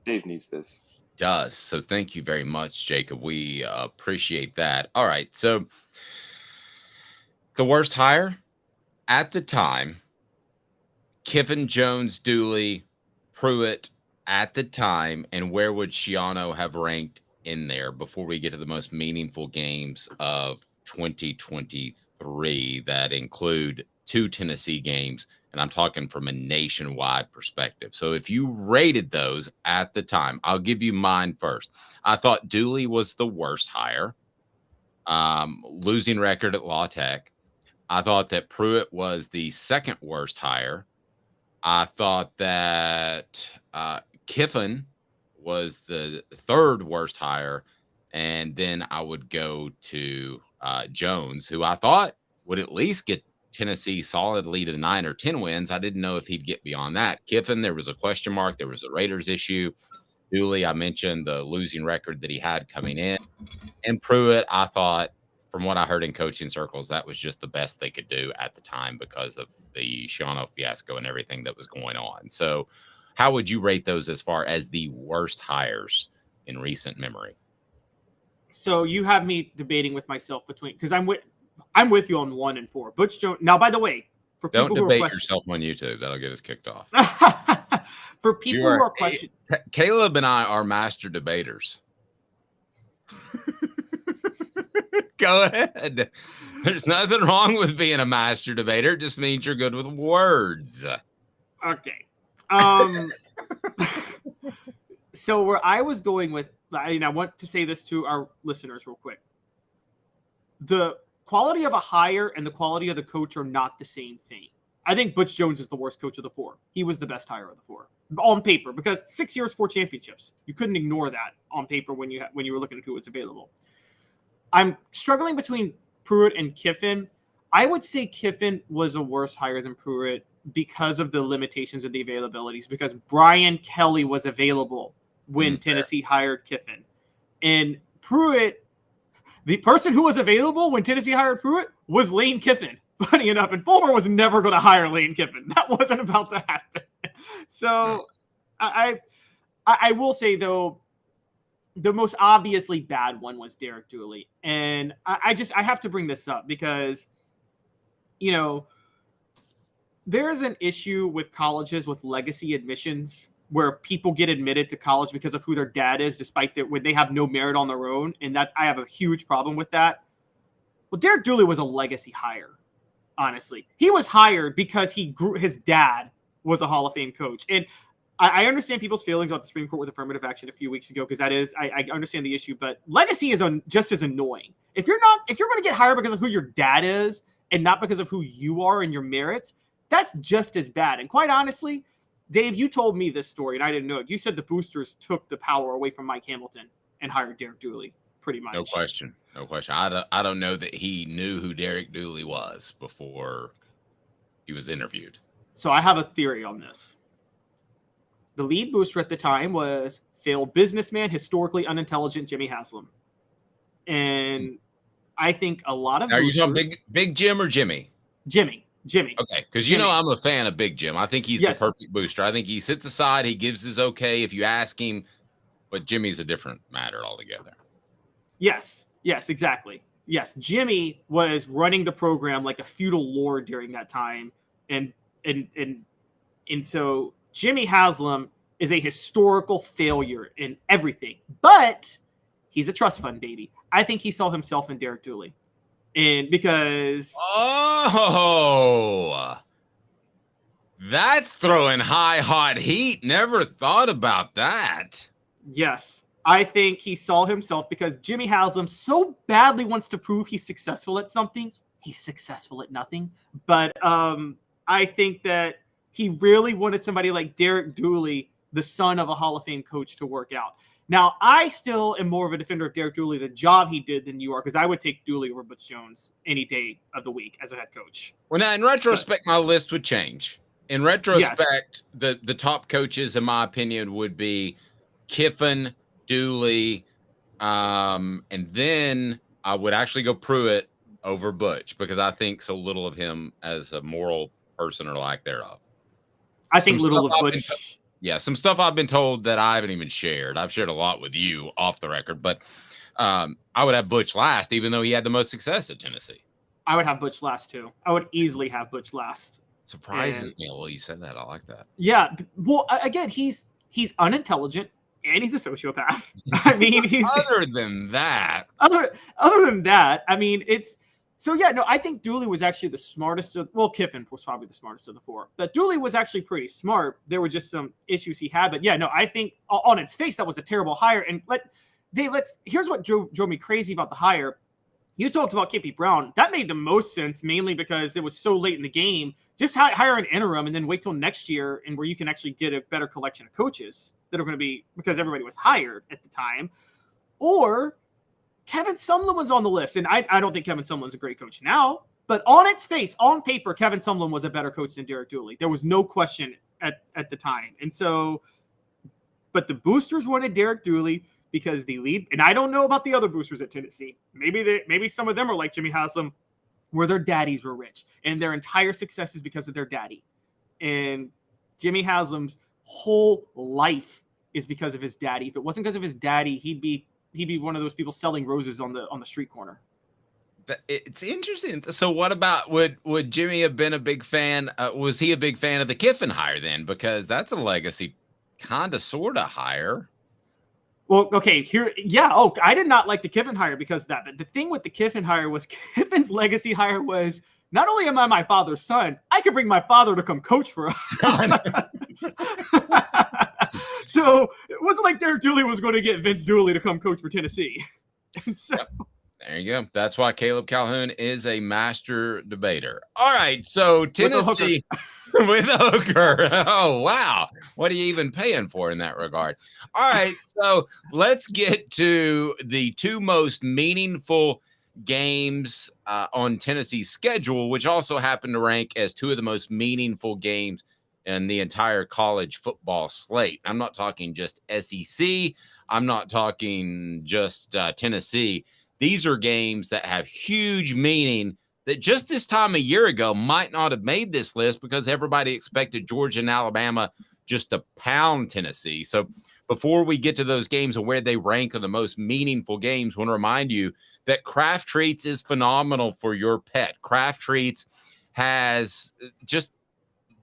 Dave needs this. Does. So thank you very much, Jacob. We appreciate that. All right. So the worst hire at the time, Kiffin, Jones, Dooley, Pruitt at the time, and where would Schiano have ranked in there before we get to the most meaningful games of 2023 that include 2 Tennessee games? And I'm talking from a nationwide perspective. So if you rated those at the time, I'll give you mine first. I thought Dooley was the worst hire, losing record at La Tech. I thought that Pruitt was the second worst hire. I thought that Kiffin was the third worst hire. And then I would go to Jones, who I thought would at least get Tennessee solidly to 9 or 10 wins. I didn't know if he'd get beyond that. Kiffin, there was a question mark. There was a Raiders issue. Dooley, I mentioned the losing record that he had coming in. And Pruitt, I thought, from what I heard in coaching circles, that was just the best they could do at the time because of the Schiano fiasco and everything that was going on. So how would you rate those as far as the worst hires in recent memory? So you have me debating with myself between, because I'm with you on 1 and 4. Butch Jones. Now, by the way, for people don't who debate are yourself on YouTube. That'll get us kicked off. For people who are questioning, Caleb and I are master debaters. Go ahead. There's nothing wrong with being a master debater. It just means you're good with words. Okay. So where I was going with, and I want to say this to our listeners real quick. The quality of a hire and the quality of the coach are not the same thing. I think Butch Jones is the worst coach of the 4. He was the best hire of the 4 on paper, because 6 years, 4 championships. You couldn't ignore that on paper when you were looking at who was available. I'm struggling between Pruitt and Kiffin. I would say Kiffin was a worse hire than Pruitt because of the limitations of the availabilities, because Brian Kelly was available when Tennessee hired Kiffin. And Pruitt, the person who was available when Tennessee hired Pruitt was Lane Kiffin, funny enough. And Fulmer was never going to hire Lane Kiffin. That wasn't about to happen. So I will say, though, the most obviously bad one was Derek Dooley. And I have to bring this up because, you know, there's an issue with colleges with legacy admissions where people get admitted to college because of who their dad is, despite that when they have no merit on their own. And I have a huge problem with that. Well, Derek Dooley was a legacy hire. Honestly, he was hired because his dad was a Hall of Fame coach. And I understand people's feelings about the Supreme Court with affirmative action a few weeks ago, because I understand the issue, but legacy is just as annoying. If you're going to get hired because of who your dad is and not because of who you are and your merits, that's just as bad. And quite honestly, Dave, you told me this story and I didn't know it. You said the boosters took the power away from Mike Hamilton and hired Derek Dooley, pretty much. No question. I don't know that he knew who Derek Dooley was before he was interviewed. So I have a theory on this. The lead booster at the time was failed businessman, historically unintelligent Jimmy Haslam. And I think a lot of Are you talking Big Jim or Jimmy? Jimmy. Okay, because you know I'm a fan of Big Jim. I think he's the perfect booster. I think he sits aside, he gives his okay if you ask him, but Jimmy's a different matter altogether. Yes, exactly. Yes, Jimmy was running the program like a feudal lord during that time, and so Jimmy Haslam is a historical failure in everything, but he's a trust fund baby. I think he saw himself in Derek Dooley. And because that's throwing hot heat. Never thought about that. yes, I think he saw himself because Jimmy Haslam so badly wants to prove he's successful at something. He's successful at nothing. But I think that he really wanted somebody like Derek Dooley, the son of a Hall of Fame coach, to work out. Now, I still am more of a defender of Derek Dooley, the job he did, than you are, because I would take Dooley over Butch Jones any day of the week as a head coach. Well, now, in retrospect, my list would change. In retrospect, the top coaches, in my opinion, would be Kiffin, Dooley, and then I would actually go Pruitt over Butch because I think so little of him as a moral person or lack thereof. I think little of Butch. Some stuff I've been told that I haven't even shared. I've shared a lot with you off the record, but I would have Butch last, even though he had the most success at Tennessee. I would have Butch last too. I would easily have Butch last. Surprises me. Well, you said that. I like that. Yeah. Well, again, he's unintelligent and he's a sociopath. I mean, he's other than that, I mean, it's so yeah. No, I think Dooley was actually the smartest. Kiffin was probably the smartest of the four, but Dooley was actually pretty smart. There were just some issues he had, but yeah, no, I think on its face that was a terrible hire. And here's what drove me crazy about the hire. You talked about KP Brown. That made the most sense, mainly because it was so late in the game. Just hire an interim and then wait till next year, and where you can actually get a better collection of coaches that are going to be, because everybody was hired at the time. Or Kevin Sumlin was on the list, and I don't think Kevin Sumlin's a great coach now, but on its face, on paper, Kevin Sumlin was a better coach than Derek Dooley. There was no question at the time. And so, but the boosters wanted Derek Dooley because the lead, and I don't know about the other boosters at Tennessee. Maybe some of them are like Jimmy Haslam, where their daddies were rich, and their entire success is because of their daddy. And Jimmy Haslam's whole life is because of his daddy. If it wasn't because of his daddy, he'd be one of those people selling roses on the street corner. It's interesting. So what about, would Jimmy have been a big fan? Was he a big fan of the Kiffin hire then? Because that's a legacy kind of sort of hire. Well, okay, I did not like the Kiffin hire because of that. But the thing with the Kiffin hire was Kiffin's legacy hire was, not only am I my father's son, I could bring my father to come coach for us. So it wasn't like Derek Dooley was going to get Vince Dooley to come coach for Tennessee. And so, there you go. That's why Caleb Calhoun is a master debater. All right, so Tennessee with a hooker. Oh, wow. What are you even paying for in that regard? All right, so let's get to the two most meaningful games on Tennessee's schedule, which also happen to rank as two of the most meaningful games in the entire college football slate. I'm not talking just SEC. I'm not talking just Tennessee. These are games that have huge meaning that just this time a year ago might not have made this list because everybody expected Georgia and Alabama just to pound Tennessee. So before we get to those games and where they rank are the most meaningful games, I want to remind you that Craft Treats is phenomenal for your pet. Craft Treats has just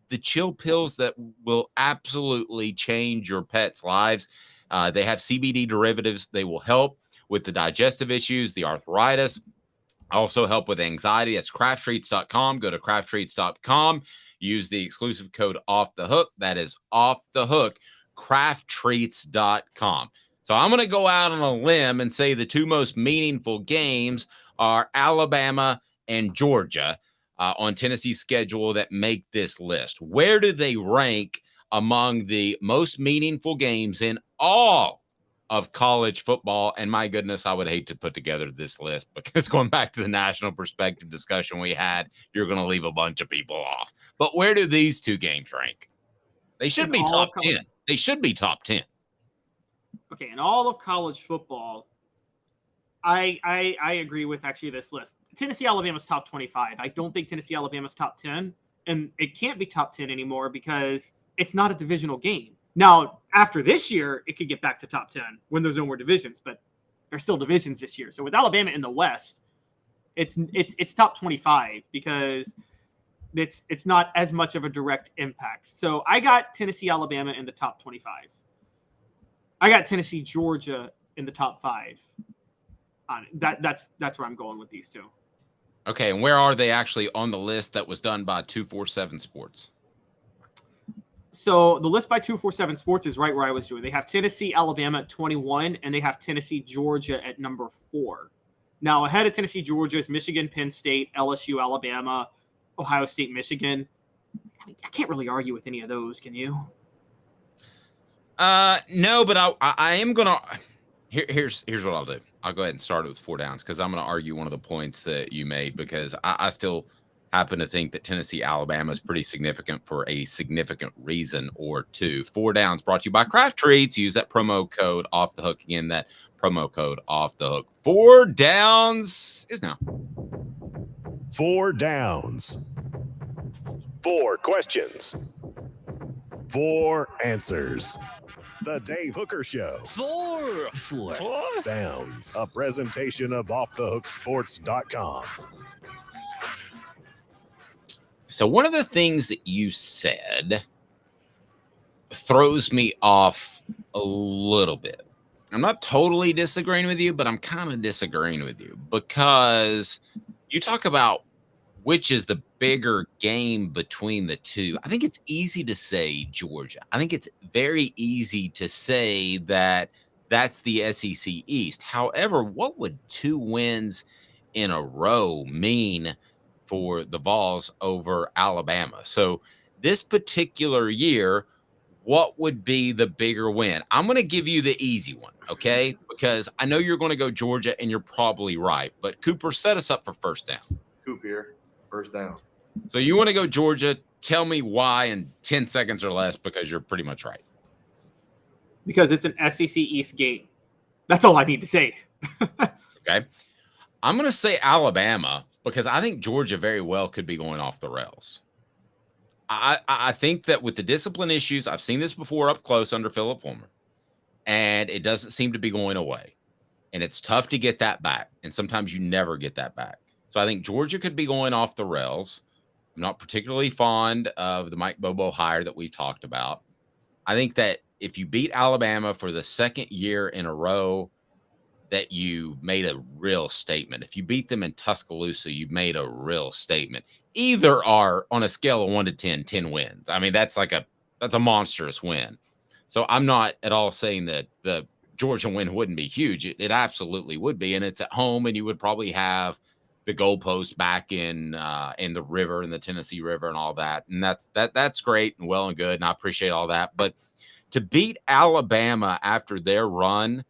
the chill pills that will absolutely change your pet's lives. They have CBD derivatives. They will help with the digestive issues, the arthritis, also help with anxiety. That's crafttreats.com. Go to crafttreats.com. Use the exclusive code OFFTHEHOOK. That is off the hook, crafttreats.com. So I'm going to go out on a limb and say the two most meaningful games are Alabama and Georgia on Tennessee's schedule that make this list. Where do they rank among the most meaningful games in all of college football? And my goodness, I would hate to put together this list because going back to the national perspective discussion we had, you're going to leave a bunch of people off. But where do these two games rank? They should be top 10. They should be top 10. Okay, in all of college football, I agree with actually this list. Tennessee, Alabama's top 25. I don't think Tennessee, Alabama's top 10. And it can't be top 10 anymore because it's not a divisional game. Now, after this year, it could get back to top 10 when there's no more divisions, but there's still divisions this year. So with Alabama in the West, it's top 25 because it's not as much of a direct impact. So I got Tennessee, Alabama in the top 25. I got Tennessee, Georgia in the top 5. That's where I'm going with these two. Okay, and where are they actually on the list that was done by 247 Sports? So the list by 247 Sports is right where I was doing. They have Tennessee, Alabama at 21, and they have Tennessee, Georgia at number 4. Now, ahead of Tennessee, Georgia is Michigan, Penn State, LSU, Alabama, Ohio State, Michigan. I can't really argue with any of those, can you? No, but I am gonna. Here's what I'll do. I'll go ahead and start it with 4 downs because I'm going to argue one of the points that you made because I still happen to think that Tennessee, Alabama is pretty significant for a significant reason or two. 4 downs brought to you by Craft Treats. Use that promo code off the hook. Again, that promo code off the hook. 4 downs is now. 4 downs. 4 questions. 4 answers. The Dave Hooker Show. 4 downs. A presentation of offthehooksports.com. So one of the things that you said throws me off a little bit. I'm not totally disagreeing with you, but I'm kind of disagreeing with you because you talk about which is the bigger game between the two. I think it's easy to say Georgia. I think it's very easy to say that that's the SEC East. However, what would 2 wins in a row mean for the Vols over Alabama? So this particular year, what would be the bigger win? I'm going to give you the easy one, okay? Because I know you're going to go Georgia, and you're probably right. But Cooper, set us up for first down. Coop here. First down. So you want to go Georgia. Tell me why in 10 seconds or less, because you're pretty much right. Because it's an SEC East game. That's all I need to say. Okay. I'm going to say Alabama because I think Georgia very well could be going off the rails. I think that with the discipline issues, I've seen this before up close under Philip Fulmer, and it doesn't seem to be going away. And it's tough to get that back. And sometimes you never get that back. So I think Georgia could be going off the rails. I'm not particularly fond of the Mike Bobo hire that we talked about. I think that if you beat Alabama for the second year in a row, that you made a real statement. If you beat them in Tuscaloosa, you made a real statement. Either are on a scale of 1 to 10, 10 wins. I mean, that's a monstrous win. So I'm not at all saying that the Georgia win wouldn't be huge. It absolutely would be. And it's at home, and you would probably have the goalpost back in the river, in the Tennessee River and all that. And that's great and well and good. And I appreciate all that. But to beat Alabama after their run,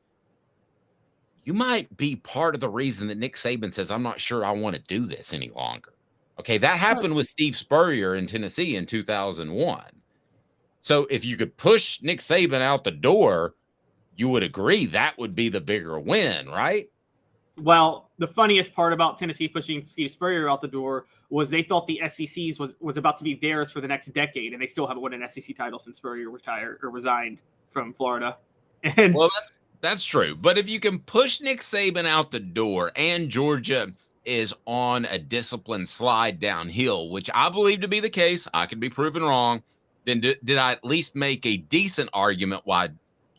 you might be part of the reason that Nick Saban says, I'm not sure I want to do this any longer. Okay. That happened with Steve Spurrier in Tennessee in 2001. So if you could push Nick Saban out the door, you would agree that would be the bigger win, right? Well, the funniest part about Tennessee pushing Steve Spurrier out the door was they thought the SEC's was about to be theirs for the next decade, and they still haven't won an SEC title since Spurrier retired or resigned from Florida. And well, that's true. But if you can push Nick Saban out the door and Georgia is on a disciplined slide downhill, which I believe to be the case, I could be proven wrong, then did I at least make a decent argument why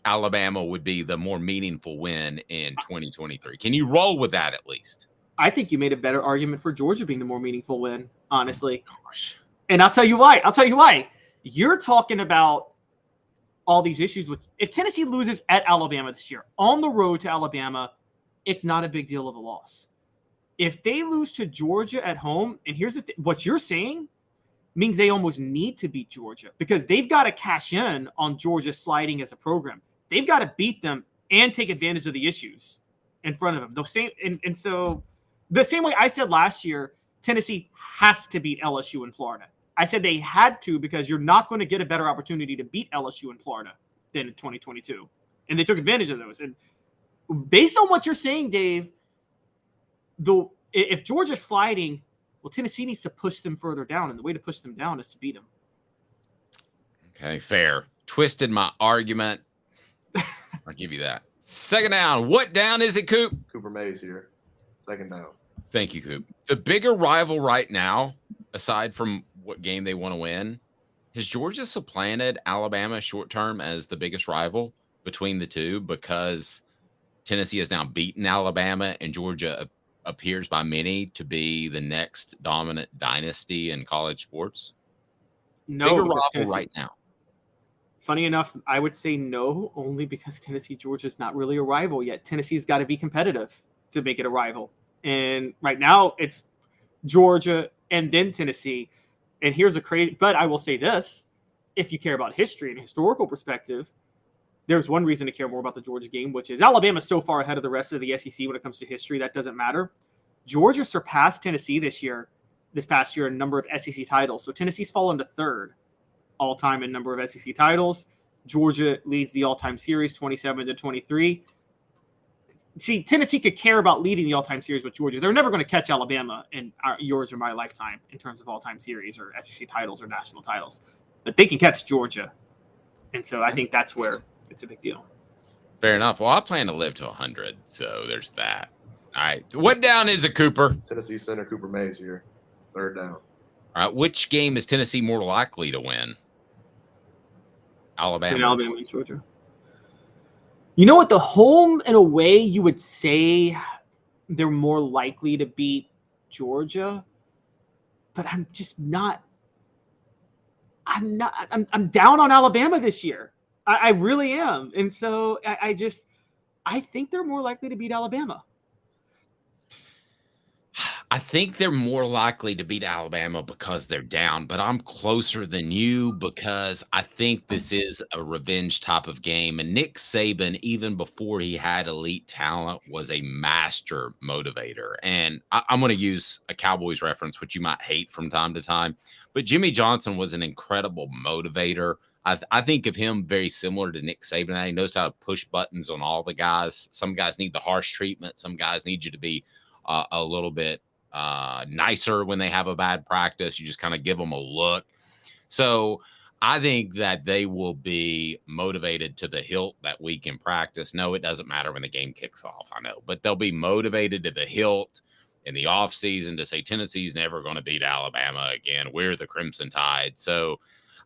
Alabama would be the more meaningful win in 2023? Can you roll with that at least? I think you made a better argument for Georgia being the more meaningful win, honestly. Oh, gosh. And I'll tell you why. You're talking about all these issues with if Tennessee loses at Alabama this year, on the road to Alabama, it's not a big deal of a loss. If they lose to Georgia at home, and here's the thing, what you're saying means they almost need to beat Georgia because they've got to cash in on Georgia sliding as a program. They've got to beat them and take advantage of the issues in front of them. So the same way I said last year, Tennessee has to beat LSU in Florida. I said they had to because you're not going to get a better opportunity to beat LSU in Florida than in 2022. And they took advantage of those. And based on what you're saying, Dave, if Georgia's sliding, well, Tennessee needs to push them further down. And the way to push them down is to beat them. Okay, fair. Twisted my argument. I'll give you that. Second down. What down is it, Coop? Cooper Mays here. Second down. Thank you, Coop. The bigger rival right now, aside from what game they want to win, has Georgia supplanted Alabama short term as the biggest rival between the two because Tennessee has now beaten Alabama and Georgia appears by many to be the next dominant dynasty in college sports? No, Bigger because rival Tennessee, right now. funny enough, I would say no, only because Tennessee Georgia is not really a rival yet. Tennessee's got to be competitive to make it a rival, and right now it's Georgia and then Tennessee. And here's a crazy, but I will say this: if you care about history and historical perspective, there's one reason to care more about the Georgia game, which is Alabama's so far ahead of the rest of the SEC when it comes to history that doesn't matter. Georgia surpassed Tennessee this past year in number of SEC titles. So Tennessee's fallen to third all-time in number of SEC titles. Georgia leads the all-time series 27-23. See, Tennessee could care about leading the all-time series with Georgia. They're never going to catch Alabama in yours or my lifetime in terms of all-time series or SEC titles or national titles. But they can catch Georgia. And so I think that's where it's a big deal. Fair enough. Well, I plan to live to 100, so there's that. All right. What down is it, Cooper? Tennessee center Cooper Mays here. Third down. All right. Which game is Tennessee more likely to win? Alabama. Alabama and Georgia. You know what? The home and away, you would say they're more likely to beat Georgia, but I'm just not. I'm down on Alabama this year. I really am, and so I think they're more likely to beat Alabama. I think they're more likely to beat Alabama because they're down, but I'm closer than you because I think this is a revenge type of game. And Nick Saban, even before he had elite talent, was a master motivator. And I'm going to use a Cowboys reference, which you might hate from time to time, but Jimmy Johnson was an incredible motivator. I think of him very similar to Nick Saban. He knows how to push buttons on all the guys. Some guys need the harsh treatment. Some guys need you to be a little bit nicer when they have a bad practice. You just kind of give them a look. So I think that they will be motivated to the hilt that week in practice. No, it doesn't matter when the game kicks off, I know, but they'll be motivated to the hilt in the offseason to say Tennessee's never going to beat Alabama again. We're the Crimson Tide. So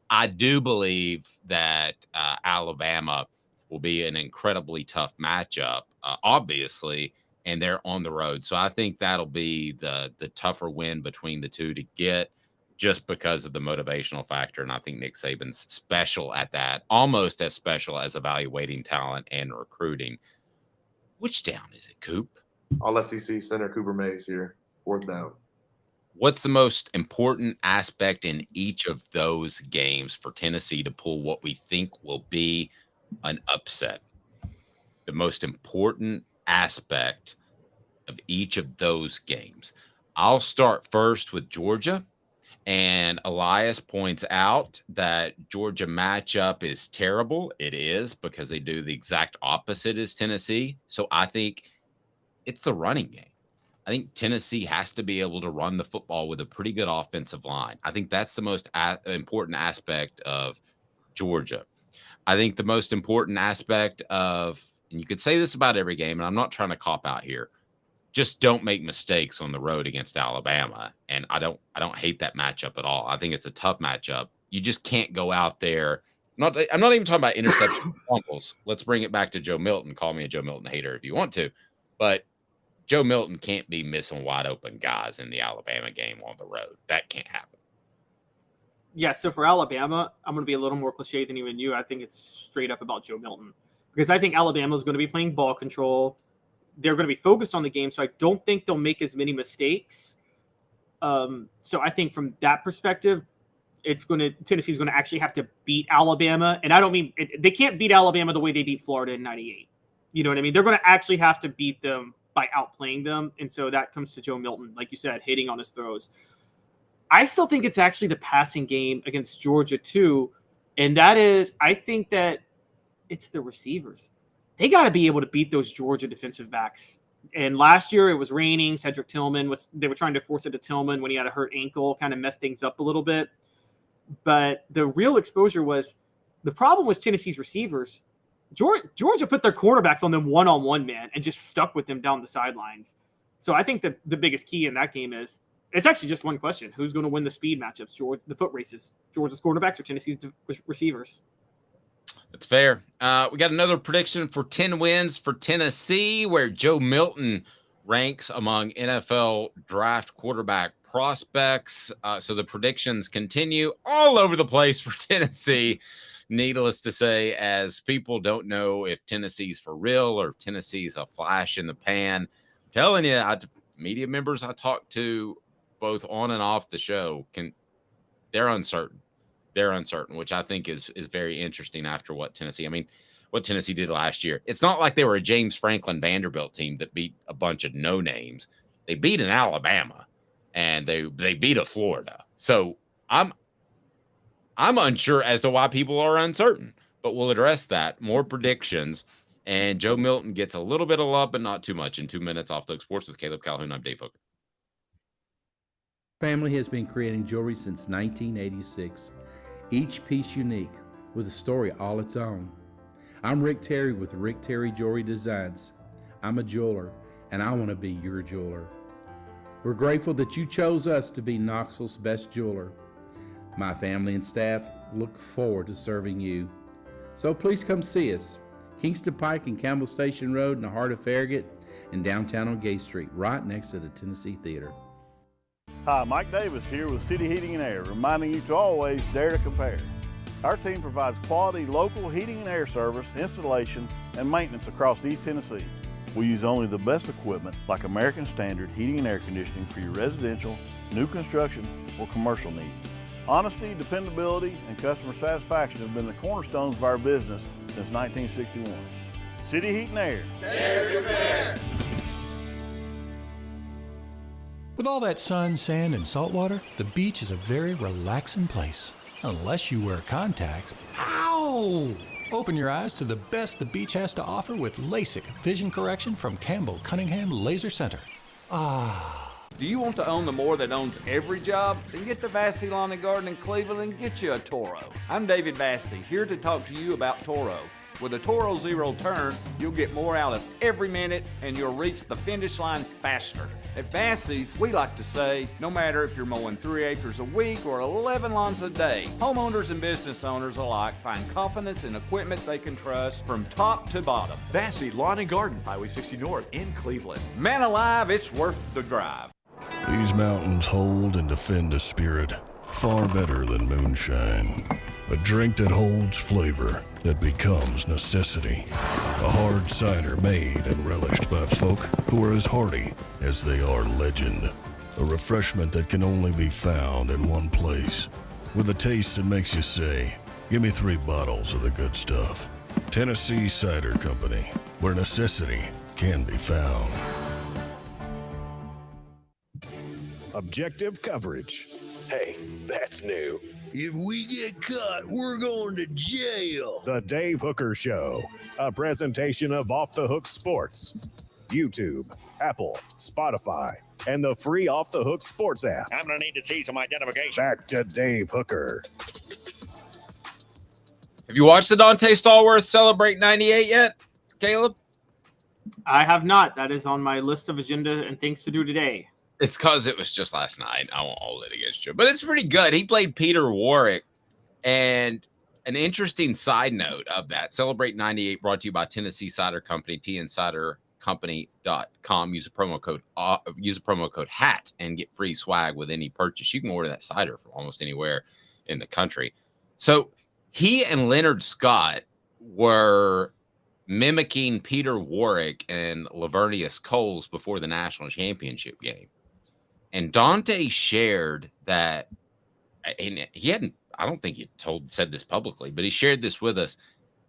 I do believe that Alabama will be an incredibly tough matchup, obviously, and they're on the road. So I think that'll be the tougher win between the two to get just because of the motivational factor. And I think Nick Saban's special at that, almost as special as evaluating talent and recruiting. Which down is it, Coop? All SEC center Cooper Mays here. Fourth down. What's the most important aspect in each of those games for Tennessee to pull what we think will be an upset? The most important aspect of each of those games. I'll start first with Georgia. And Elias points out that Georgia matchup is terrible. It is, because they do the exact opposite as Tennessee. So I think it's the running game. I think Tennessee has to be able to run the football with a pretty good offensive line. I think that's the most important aspect of Georgia. I think the most important aspect of, and you could say this about every game, and I'm not trying to cop out here, just don't make mistakes on the road against Alabama. And I don't hate that matchup at all. I think it's a tough matchup. You just can't go out there. I'm not even talking about interception fumbles. Let's bring it back to Joe Milton. Call me a Joe Milton hater if you want to, but Joe Milton can't be missing wide open guys in the Alabama game on the road. That can't happen. Yeah, so for Alabama, I'm going to be a little more cliche than even you. I think it's straight up about Joe Milton because I think Alabama is going to be playing ball control. They're going to be focused on the game, so I don't think they'll make as many mistakes. So I think from that perspective, Tennessee's going to actually have to beat Alabama, and I don't mean they can't beat Alabama the way they beat Florida in '98. You know what I mean? They're going to actually have to beat them by outplaying them, and so that comes to Joe Milton, like you said, hitting on his throws. I still think it's actually the passing game against Georgia too, and that is, I think that it's the receivers. They got to be able to beat those Georgia defensive backs. And last year it was raining. Cedric Tillman they were trying to force it to Tillman when he had a hurt ankle, kind of messed things up a little bit. But the real exposure was the problem was Tennessee's receivers. Georgia put their cornerbacks on them one-on-one, man, and just stuck with them down the sidelines. So I think that the biggest key in that game is it's actually just one question: who's going to win the speed matchups? The foot races, Georgia's cornerbacks or Tennessee's receivers? That's fair. We got another prediction for 10 wins for Tennessee, where Joe Milton ranks among NFL draft quarterback prospects. So the predictions continue all over the place for Tennessee. Needless to say, as people don't know if Tennessee's for real or if Tennessee's a flash in the pan. I'm telling you, media members I talk to both on and off the show, they're uncertain. They're uncertain, which I think is very interesting after what Tennessee did last year. It's not like they were a James Franklin Vanderbilt team that beat a bunch of no names. They beat an Alabama and they beat a Florida. So I'm unsure as to why people are uncertain, but we'll address that. More predictions. And Joe Milton gets a little bit of love, but not too much. In 2 minutes, Off the Hook Sports with Caleb Calhoun. I'm Dave Hooker. Family has been creating jewelry since 1986. Each piece unique with a story all its own. I'm Rick Terry with Rick Terry Jewelry Designs. I'm a jeweler, and I want to be your jeweler. We're grateful that you chose us to be Knoxville's best jeweler. My family and staff look forward to serving you. So please come see us. Kingston Pike and Campbell Station Road in the heart of Farragut and downtown on Gay Street, right next to the Tennessee Theater. Hi, Mike Davis here with City Heating and Air, reminding you to always dare to compare. Our team provides quality local heating and air service, installation, and maintenance across East Tennessee. We use only the best equipment like American Standard heating and air conditioning for your residential, new construction, or commercial needs. Honesty, dependability, and customer satisfaction have been the cornerstones of our business since 1961. City Heat and Air. Dare to compare. With all that sun, sand, and salt water, the beach is a very relaxing place. Unless you wear contacts. Ow! Open your eyes to the best the beach has to offer with LASIK vision correction from Campbell Cunningham Laser Center. Do you want to own the more that owns every job? Then get to Vassy Lawn and Garden in Cleveland and get you a Toro. I'm David Vassy, here to talk to you about Toro. With a Toro Zero Turn, you'll get more out of every minute and you'll reach the finish line faster. At Vassy's, we like to say, no matter if you're mowing 3 acres a week or 11 lawns a day, homeowners and business owners alike find confidence in equipment they can trust from top to bottom. Vassy Lawn and Garden, Highway 60 North in Cleveland. Man alive, it's worth the drive. These mountains hold and defend a spirit far better than moonshine. A drink that holds flavor that becomes necessity. A hard cider made and relished by folk who are as hearty as they are legend. A refreshment that can only be found in one place. With a taste that makes you say, give me 3 bottles of the good stuff. Tennessee Cider Company, where necessity can be found. Objective coverage. Hey, that's new. If we get caught, we're going to jail. The Dave Hooker Show, a presentation of Off the Hook Sports. YouTube, Apple, Spotify, and the free Off the Hook Sports app. I'm going to need to see some identification. Back to Dave Hooker. Have you watched the Dante Stallworth Celebrate 98 yet, Caleb? I have not. That is on my list of agenda and things to do today. It's because it was just last night. I won't hold it against you. But it's pretty good. He played Peter Warrick. And an interesting side note of that, Celebrate 98 brought to you by Tennessee Cider Company, tncidercompany.com. Use a promo code HAT and get free swag with any purchase. You can order that cider from almost anywhere in the country. So he and Leonard Scott were mimicking Peter Warrick and Lavernius Coles before the national championship game. And Dante shared that, and he hadn't, I don't think he said this publicly, but he shared this with us.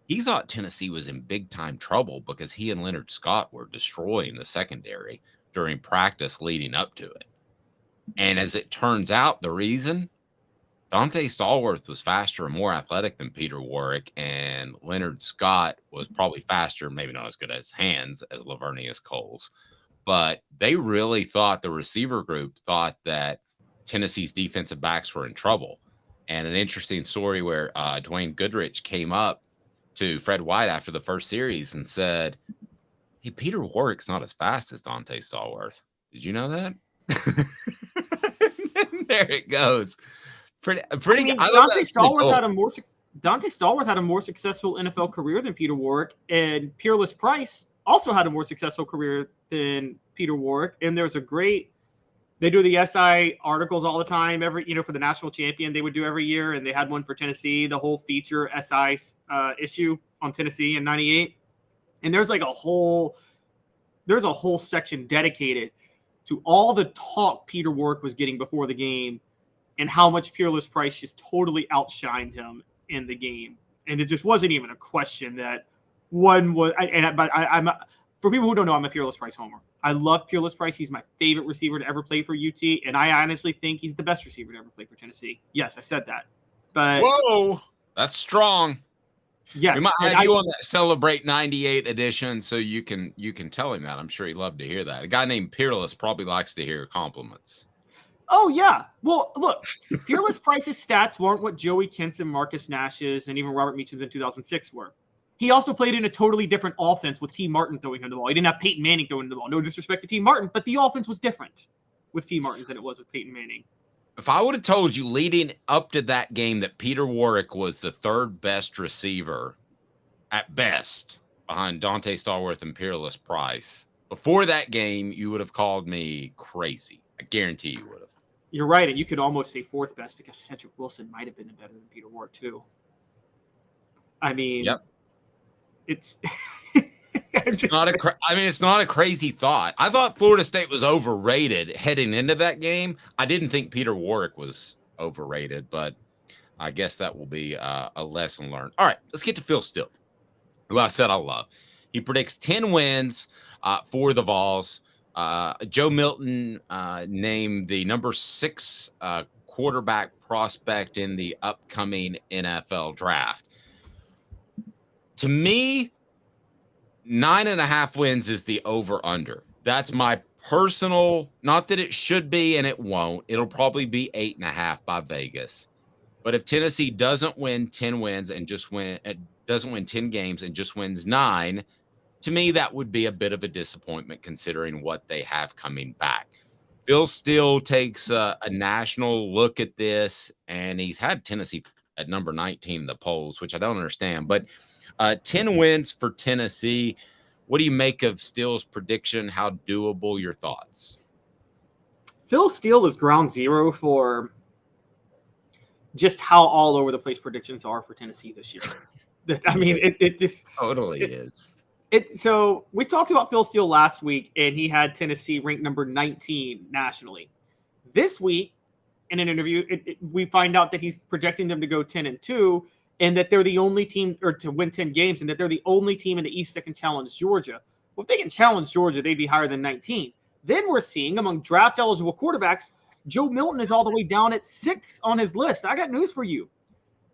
He thought Tennessee was in big time trouble because he and Leonard Scott were destroying the secondary during practice leading up to it. And as it turns out, the reason, Dante Stallworth was faster and more athletic than Peter Warrick, and Leonard Scott was probably faster, maybe not as good as hands as Lavernius Coles. But they really thought, the receiver group thought, that Tennessee's defensive backs were in trouble. And an interesting story where Dwayne Goodrich came up to Fred White after the first series and said, hey, Peter Warrick's not as fast as Dante Stallworth. Did you know that? There it goes. Pretty. I mean, Dante Stallworth had a more successful NFL career than Peter Warrick, and Peerless Price also had a more successful career than Peter Warwick, and there's a great. They do the SI articles all the time. For the national champion, they would do every year, and they had one for Tennessee. The whole feature SI issue on Tennessee in '98, and there's a whole section dedicated to all the talk Peter Warwick was getting before the game, and how much Peerless Price just totally outshined him in the game, and it just wasn't even a question that one was. I'm for people who don't know, I'm a Peerless Price homer. I love Peerless Price. He's my favorite receiver to ever play for UT, and I honestly think he's the best receiver to ever play for Tennessee. Yes, I said that. But whoa, that's strong. Yes, we might have you on that Celebrate 98 edition, so you can tell him that. I'm sure he'd love to hear that. A guy named Peerless probably likes to hear compliments. Oh, yeah. Well, look, Peerless Price's stats weren't what Joey Kinson, Marcus Nash's, and even Robert Meacham's in 2006 were. He also played in a totally different offense with T. Martin throwing him the ball. He didn't have Peyton Manning throwing him the ball. No disrespect to T. Martin, but the offense was different with T. Martin than it was with Peyton Manning. If I would have told you leading up to that game that Peter Warwick was the third best receiver at best behind Dante Stallworth and Peerless Price, before that game, you would have called me crazy. I guarantee you would have. You're right, and you could almost say fourth best because Cedric Wilson might have been better than Peter Warwick too. I mean, yep. It's it's not a crazy thought. I thought Florida State was overrated heading into that game. I didn't think Peter Warwick was overrated, but I guess that will be a lesson learned. All right, let's get to Phil Steele, who I said I love. He predicts 10 wins for the Vols. Joe Milton named the number 6 quarterback prospect in the upcoming NFL draft. To me, 9.5 wins is the over-under. That's my personal, not that it should be and it won't. It'll probably be 8.5 by Vegas. But if Tennessee doesn't win 10 wins and doesn't win 10 games and just wins 9, to me, that would be a bit of a disappointment considering what they have coming back. Phil Steele takes a national look at this, and he's had Tennessee at number 19 in the polls, which I don't understand. But 10 wins for Tennessee. What do you make of Steele's prediction? How doable? Your thoughts? Phil Steele is ground zero for just how all over the place predictions are for Tennessee this year. I mean, it just totally is. So we talked about Phil Steele last week, and he had Tennessee ranked number 19 nationally. This week, in an interview, we find out that he's projecting them to go 10-2, and that they're the only team, or to win 10 games, and that they're the only team in the East that can challenge Georgia. Well, if they can challenge Georgia, they'd be higher than 19. Then we're seeing among draft-eligible quarterbacks, Joe Milton is all the way down at 6 on his list. I got news for you.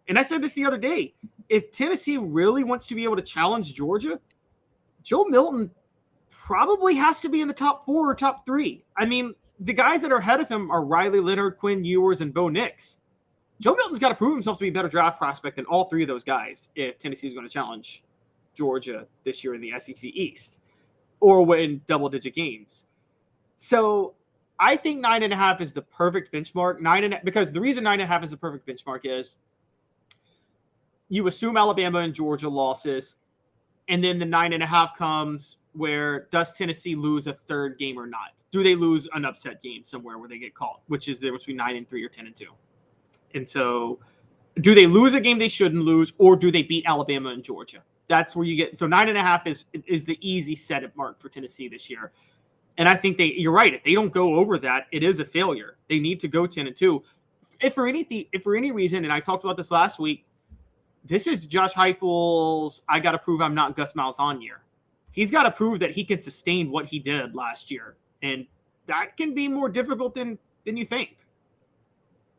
And I said this the other day. If Tennessee really wants to be able to challenge Georgia, Joe Milton probably has to be in the top 4 or top 3. I mean, the guys that are ahead of him are Riley Leonard, Quinn Ewers, and Bo Nix. Joe Milton's got to prove himself to be a better draft prospect than all 3 of those guys if Tennessee is going to challenge Georgia this year in the SEC East or win double-digit games. So I think 9.5 is the perfect benchmark. Because the reason 9.5 is the perfect benchmark is you assume Alabama and Georgia losses, and then the 9.5 comes where does Tennessee lose a third game or not? Do they lose an upset game somewhere where they get caught, which is there between 9-3 or 10-2? And so do they lose a game they shouldn't lose, or do they beat Alabama and Georgia? That's where you get. So 9.5 is the easy set up mark for Tennessee this year. And I think you're right. If they don't go over that, it is a failure. They need to go 10-2. If for any reason, and I talked about this last week, this is Josh Heupel's I got to prove I'm not Gus Malzahn year. He's got to prove that he can sustain what he did last year. And that can be more difficult than you think.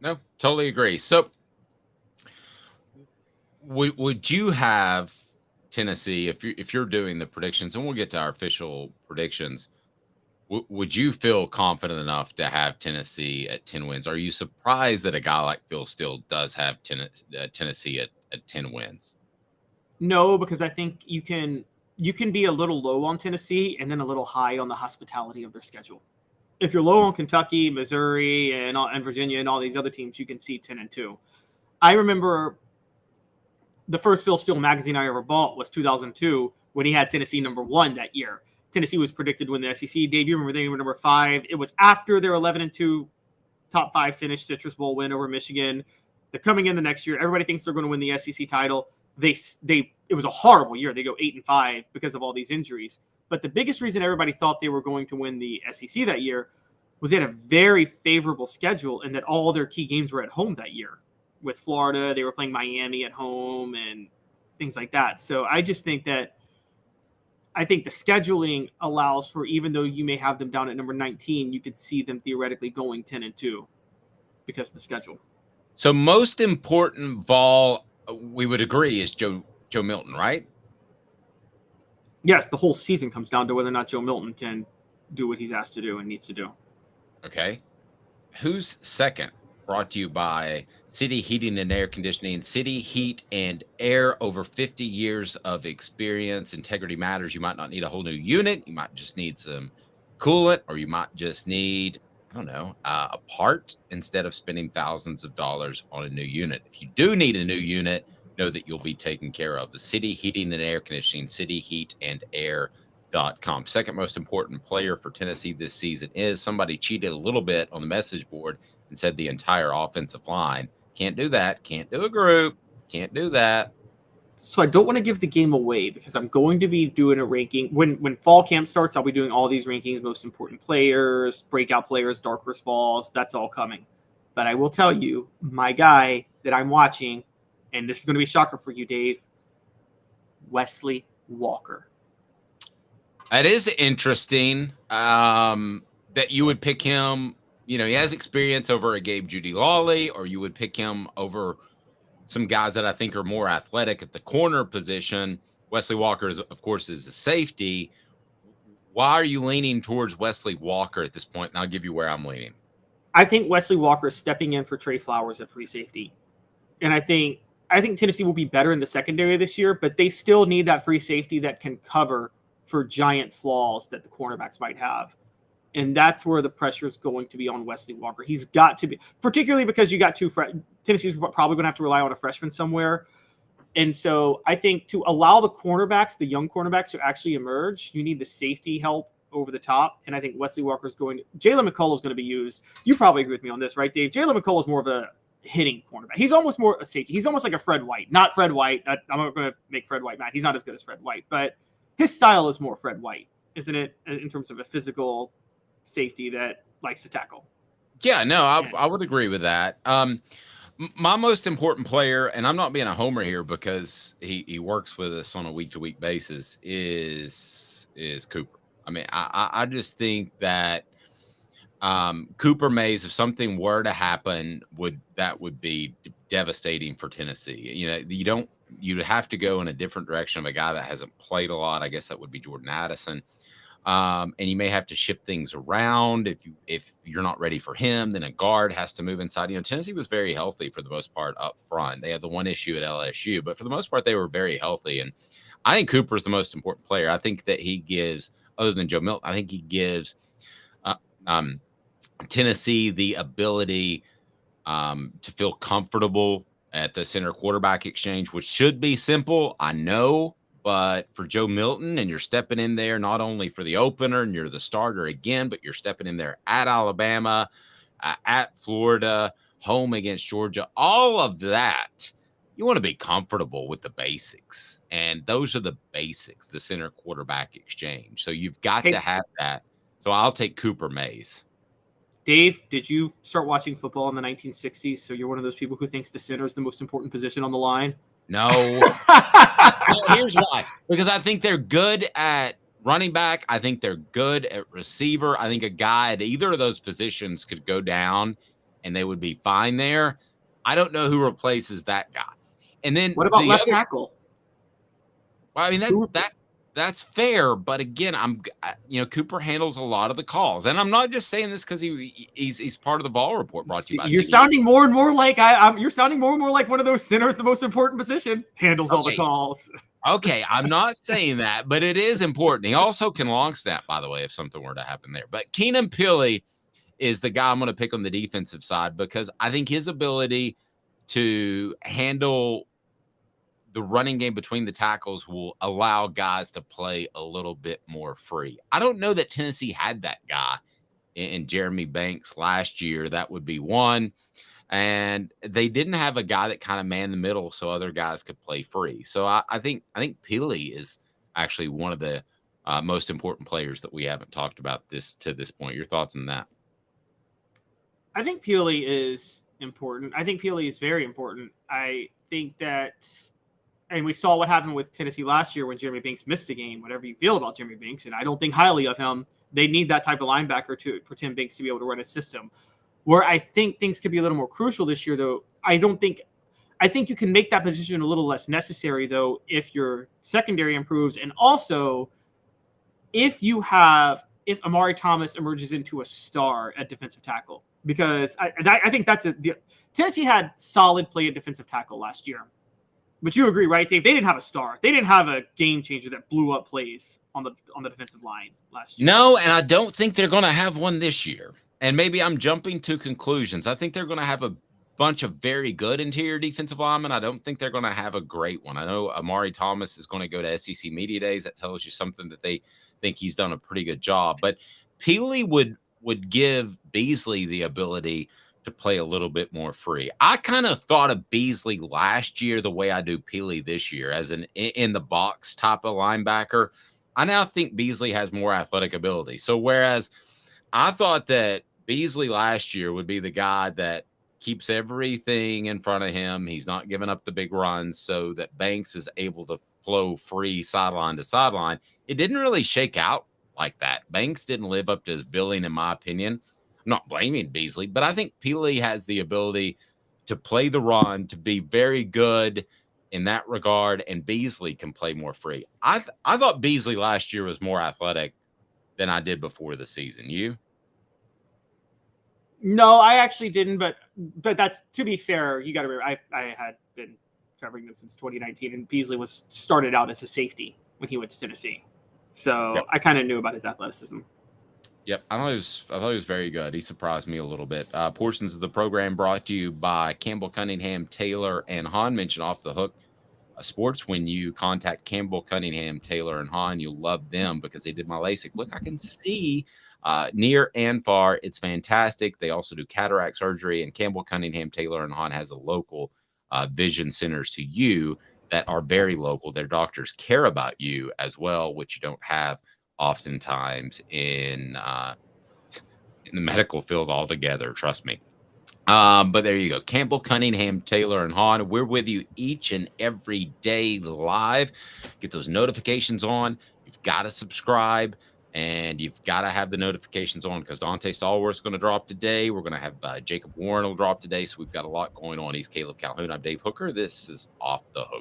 No, totally agree. So would you have Tennessee, if you're doing the predictions, and we'll get to our official predictions, would you feel confident enough to have Tennessee at 10 wins? Are you surprised that a guy like Phil Steele does have Tennessee at 10 wins? No, because I think you can be a little low on Tennessee and then a little high on the hospitality of their schedule. If you're low on Kentucky, Missouri, and Virginia and all these other teams, you can see 10-2. I remember the first Phil Steele magazine I ever bought was 2002 when he had Tennessee number 1 that year. Tennessee was predicted to win the SEC. Dave, you remember they were number 5. It was after their 11-2 top 5 finish, Citrus Bowl win over Michigan. They're coming in the next year. Everybody thinks they're going to win the SEC title. It was a horrible year. They go 8-5 because of all these injuries. But the biggest reason everybody thought they were going to win the SEC that year was they had a very favorable schedule and that all their key games were at home that year. With Florida, they were playing Miami at home and things like that. So I just think that the scheduling allows for, even though you may have them down at number 19, you could see them theoretically going 10-2 because of the schedule. So most important Vol, we would agree, is Joe Milton, right? Yes, the whole season comes down to whether or not Joe Milton can do what he's asked to do and needs to do. Okay. Who's second? Brought to you by City Heating and Air Conditioning. City Heat and Air, over 50 years of experience. Integrity matters. You might not need a whole new unit. You might just need some coolant, or you might just need, I don't know, a part instead of spending thousands of dollars on a new unit. If you do need a new unit, know that you'll be taken care of. The City Heating and Air Conditioning, cityheatandair.com. Second most important player for Tennessee this season is somebody cheated a little bit on the message board and said the entire offensive line. Can't do that. Can't do a group. Can't do that. So I don't want to give the game away because I'm going to be doing a ranking. When fall camp starts, I'll be doing all these rankings, most important players, breakout players, dark horse falls. That's all coming. But I will tell you, my guy that I'm watching, and this is going to be a shocker for you, Dave, Wesley Walker. That is interesting that you would pick him. You know, he has experience over a Gabe Judy Lawley, or you would pick him over some guys that I think are more athletic at the corner position. Wesley Walker, of course, is a safety. Why are you leaning towards Wesley Walker at this point? And I'll give you where I'm leaning. I think Wesley Walker is stepping in for Trey Flowers at free safety. And I think Tennessee will be better in the secondary this year, but they still need that free safety that can cover for giant flaws that the cornerbacks might have. And that's where the pressure is going to be on Wesley Walker. He's got to be, particularly because you got Tennessee's probably going to have to rely on a freshman somewhere. And so I think to allow the cornerbacks, the young cornerbacks, to actually emerge, you need the safety help over the top. And I think Wesley Walker is going to, Jalen McCullough is going to be used. You probably agree with me on this, right, Dave? Jalen McCullough is more of a hitting cornerback. He's almost more a safety. He's almost like a Fred White, not Fred White. I'm not going to make Fred White mad. He's not as good as Fred White, but his style is more Fred White, isn't it? In terms of a physical safety that likes to tackle. Yeah, no, I would agree with that. My most important player, and I'm not being a homer here because he works with us on a week-to-week basis, is Cooper. I mean, I just think that Cooper Mays, if something were to happen, would be devastating for Tennessee. You know, you'd have to go in a different direction of a guy that hasn't played a lot. I guess that would be Jordan Addison. And you may have to shift things around. If you're not ready for him, then a guard has to move inside. You know, Tennessee was very healthy for the most part up front. They had the one issue at LSU, but for the most part, they were very healthy. And I think Cooper is the most important player. I think that he gives, other than Joe Milton, I think he gives Tennessee the ability to feel comfortable at the center quarterback exchange, which should be simple, I know. But for Joe Milton, and you're stepping in there not only for the opener and you're the starter again, but you're stepping in there at Alabama, at Florida, home against Georgia, all of that, you want to be comfortable with the basics. And those are the basics, the center quarterback exchange. So you've got to have that. So I'll take Cooper Mays. Dave, did you start watching football in the 1960s? So you're one of those people who thinks the center is the most important position on the line? No. Here's why. Because I think they're good at running back. I think they're good at receiver. I think a guy at either of those positions could go down and they would be fine there. I don't know who replaces that guy. And then what about left tackle? Well, I mean, that's fair. But again, Cooper handles a lot of the calls. And I'm not just saying this because he's part of the Ball Report brought to you by You're sounding more and more like you're sounding more and more like one of those centers, the most important position, handles all the calls. Okay, I'm not saying that, but it is important. He also can long snap, by the way, if something were to happen there. But Keenan Pili is the guy I'm going to pick on the defensive side because I think his ability to handle the running game between the tackles will allow guys to play a little bit more free. I don't know that Tennessee had that guy in Jeremy Banks last year. That would be one. And they didn't have a guy that kind of manned the middle so other guys could play free. So I think Peely is actually one of the most important players that we haven't talked about to this point. Your thoughts on that? I think Peely is important. I think Peely is very important. I think that, and we saw what happened with Tennessee last year when Jeremy Banks missed a game, whatever you feel about Jeremy Banks, and I don't think highly of him. They need that type of linebacker for Tim Banks to be able to run a system. Where I think things could be a little more crucial this year, though, I think you can make that position a little less necessary, though, if your secondary improves. And also, if Amari Thomas emerges into a star at defensive tackle. Because I think Tennessee had solid play at defensive tackle last year. But you agree, right, Dave? They didn't have a star. They didn't have a game changer that blew up plays on the defensive line last year. No, and I don't think they're going to have one this year. And maybe I'm jumping to conclusions. I think they're going to have a bunch of very good interior defensive linemen. I don't think they're going to have a great one. I know Amari Thomas is going to go to SEC Media Days. That tells you something that they think he's done a pretty good job. But Peely would give Beasley the ability to play a little bit more free. I kind of thought of Beasley last year the way I do Peely this year as an in the box type of linebacker. I now think Beasley has more athletic ability. So whereas I thought that Beasley last year would be the guy that keeps everything in front of him. He's not giving up the big runs so that Banks is able to flow free sideline to sideline. It didn't really shake out like that. Banks didn't live up to his billing, in my opinion. I'm not blaming Beasley, but I think Peely has the ability to play the run, to be very good in that regard, and Beasley can play more free. I thought Beasley last year was more athletic than I did before the season. You? No, I actually didn't, but that's, to be fair, you got to remember, I had been covering them since 2019, and Beasley was started out as a safety when he went to Tennessee. So yep. I kind of knew about his athleticism. Yep, I thought he was very good. He surprised me a little bit. Portions of the program brought to you by Campbell Cunningham, Taylor, and Hahn. Mentioned Off the Hook Sports. When you contact Campbell Cunningham, Taylor, and Hahn, you'll love them because they did my LASIK. Look, I can see near and far. It's fantastic. They also do cataract surgery, and Campbell Cunningham, Taylor, and Hahn has a local vision centers to you that are very local. Their doctors care about you as well, which you don't have oftentimes in the medical field altogether. Trust me. But there you go. Campbell, Cunningham, Taylor, and Hahn. We're with you each and every day live. Get those notifications on. You've got to subscribe, and you've got to have the notifications on because Dante Stallworth's going to drop today. We're going to have Jacob Warren will drop today. So we've got a lot going on. He's Caleb Calhoun. I'm Dave Hooker. This is Off the Hook.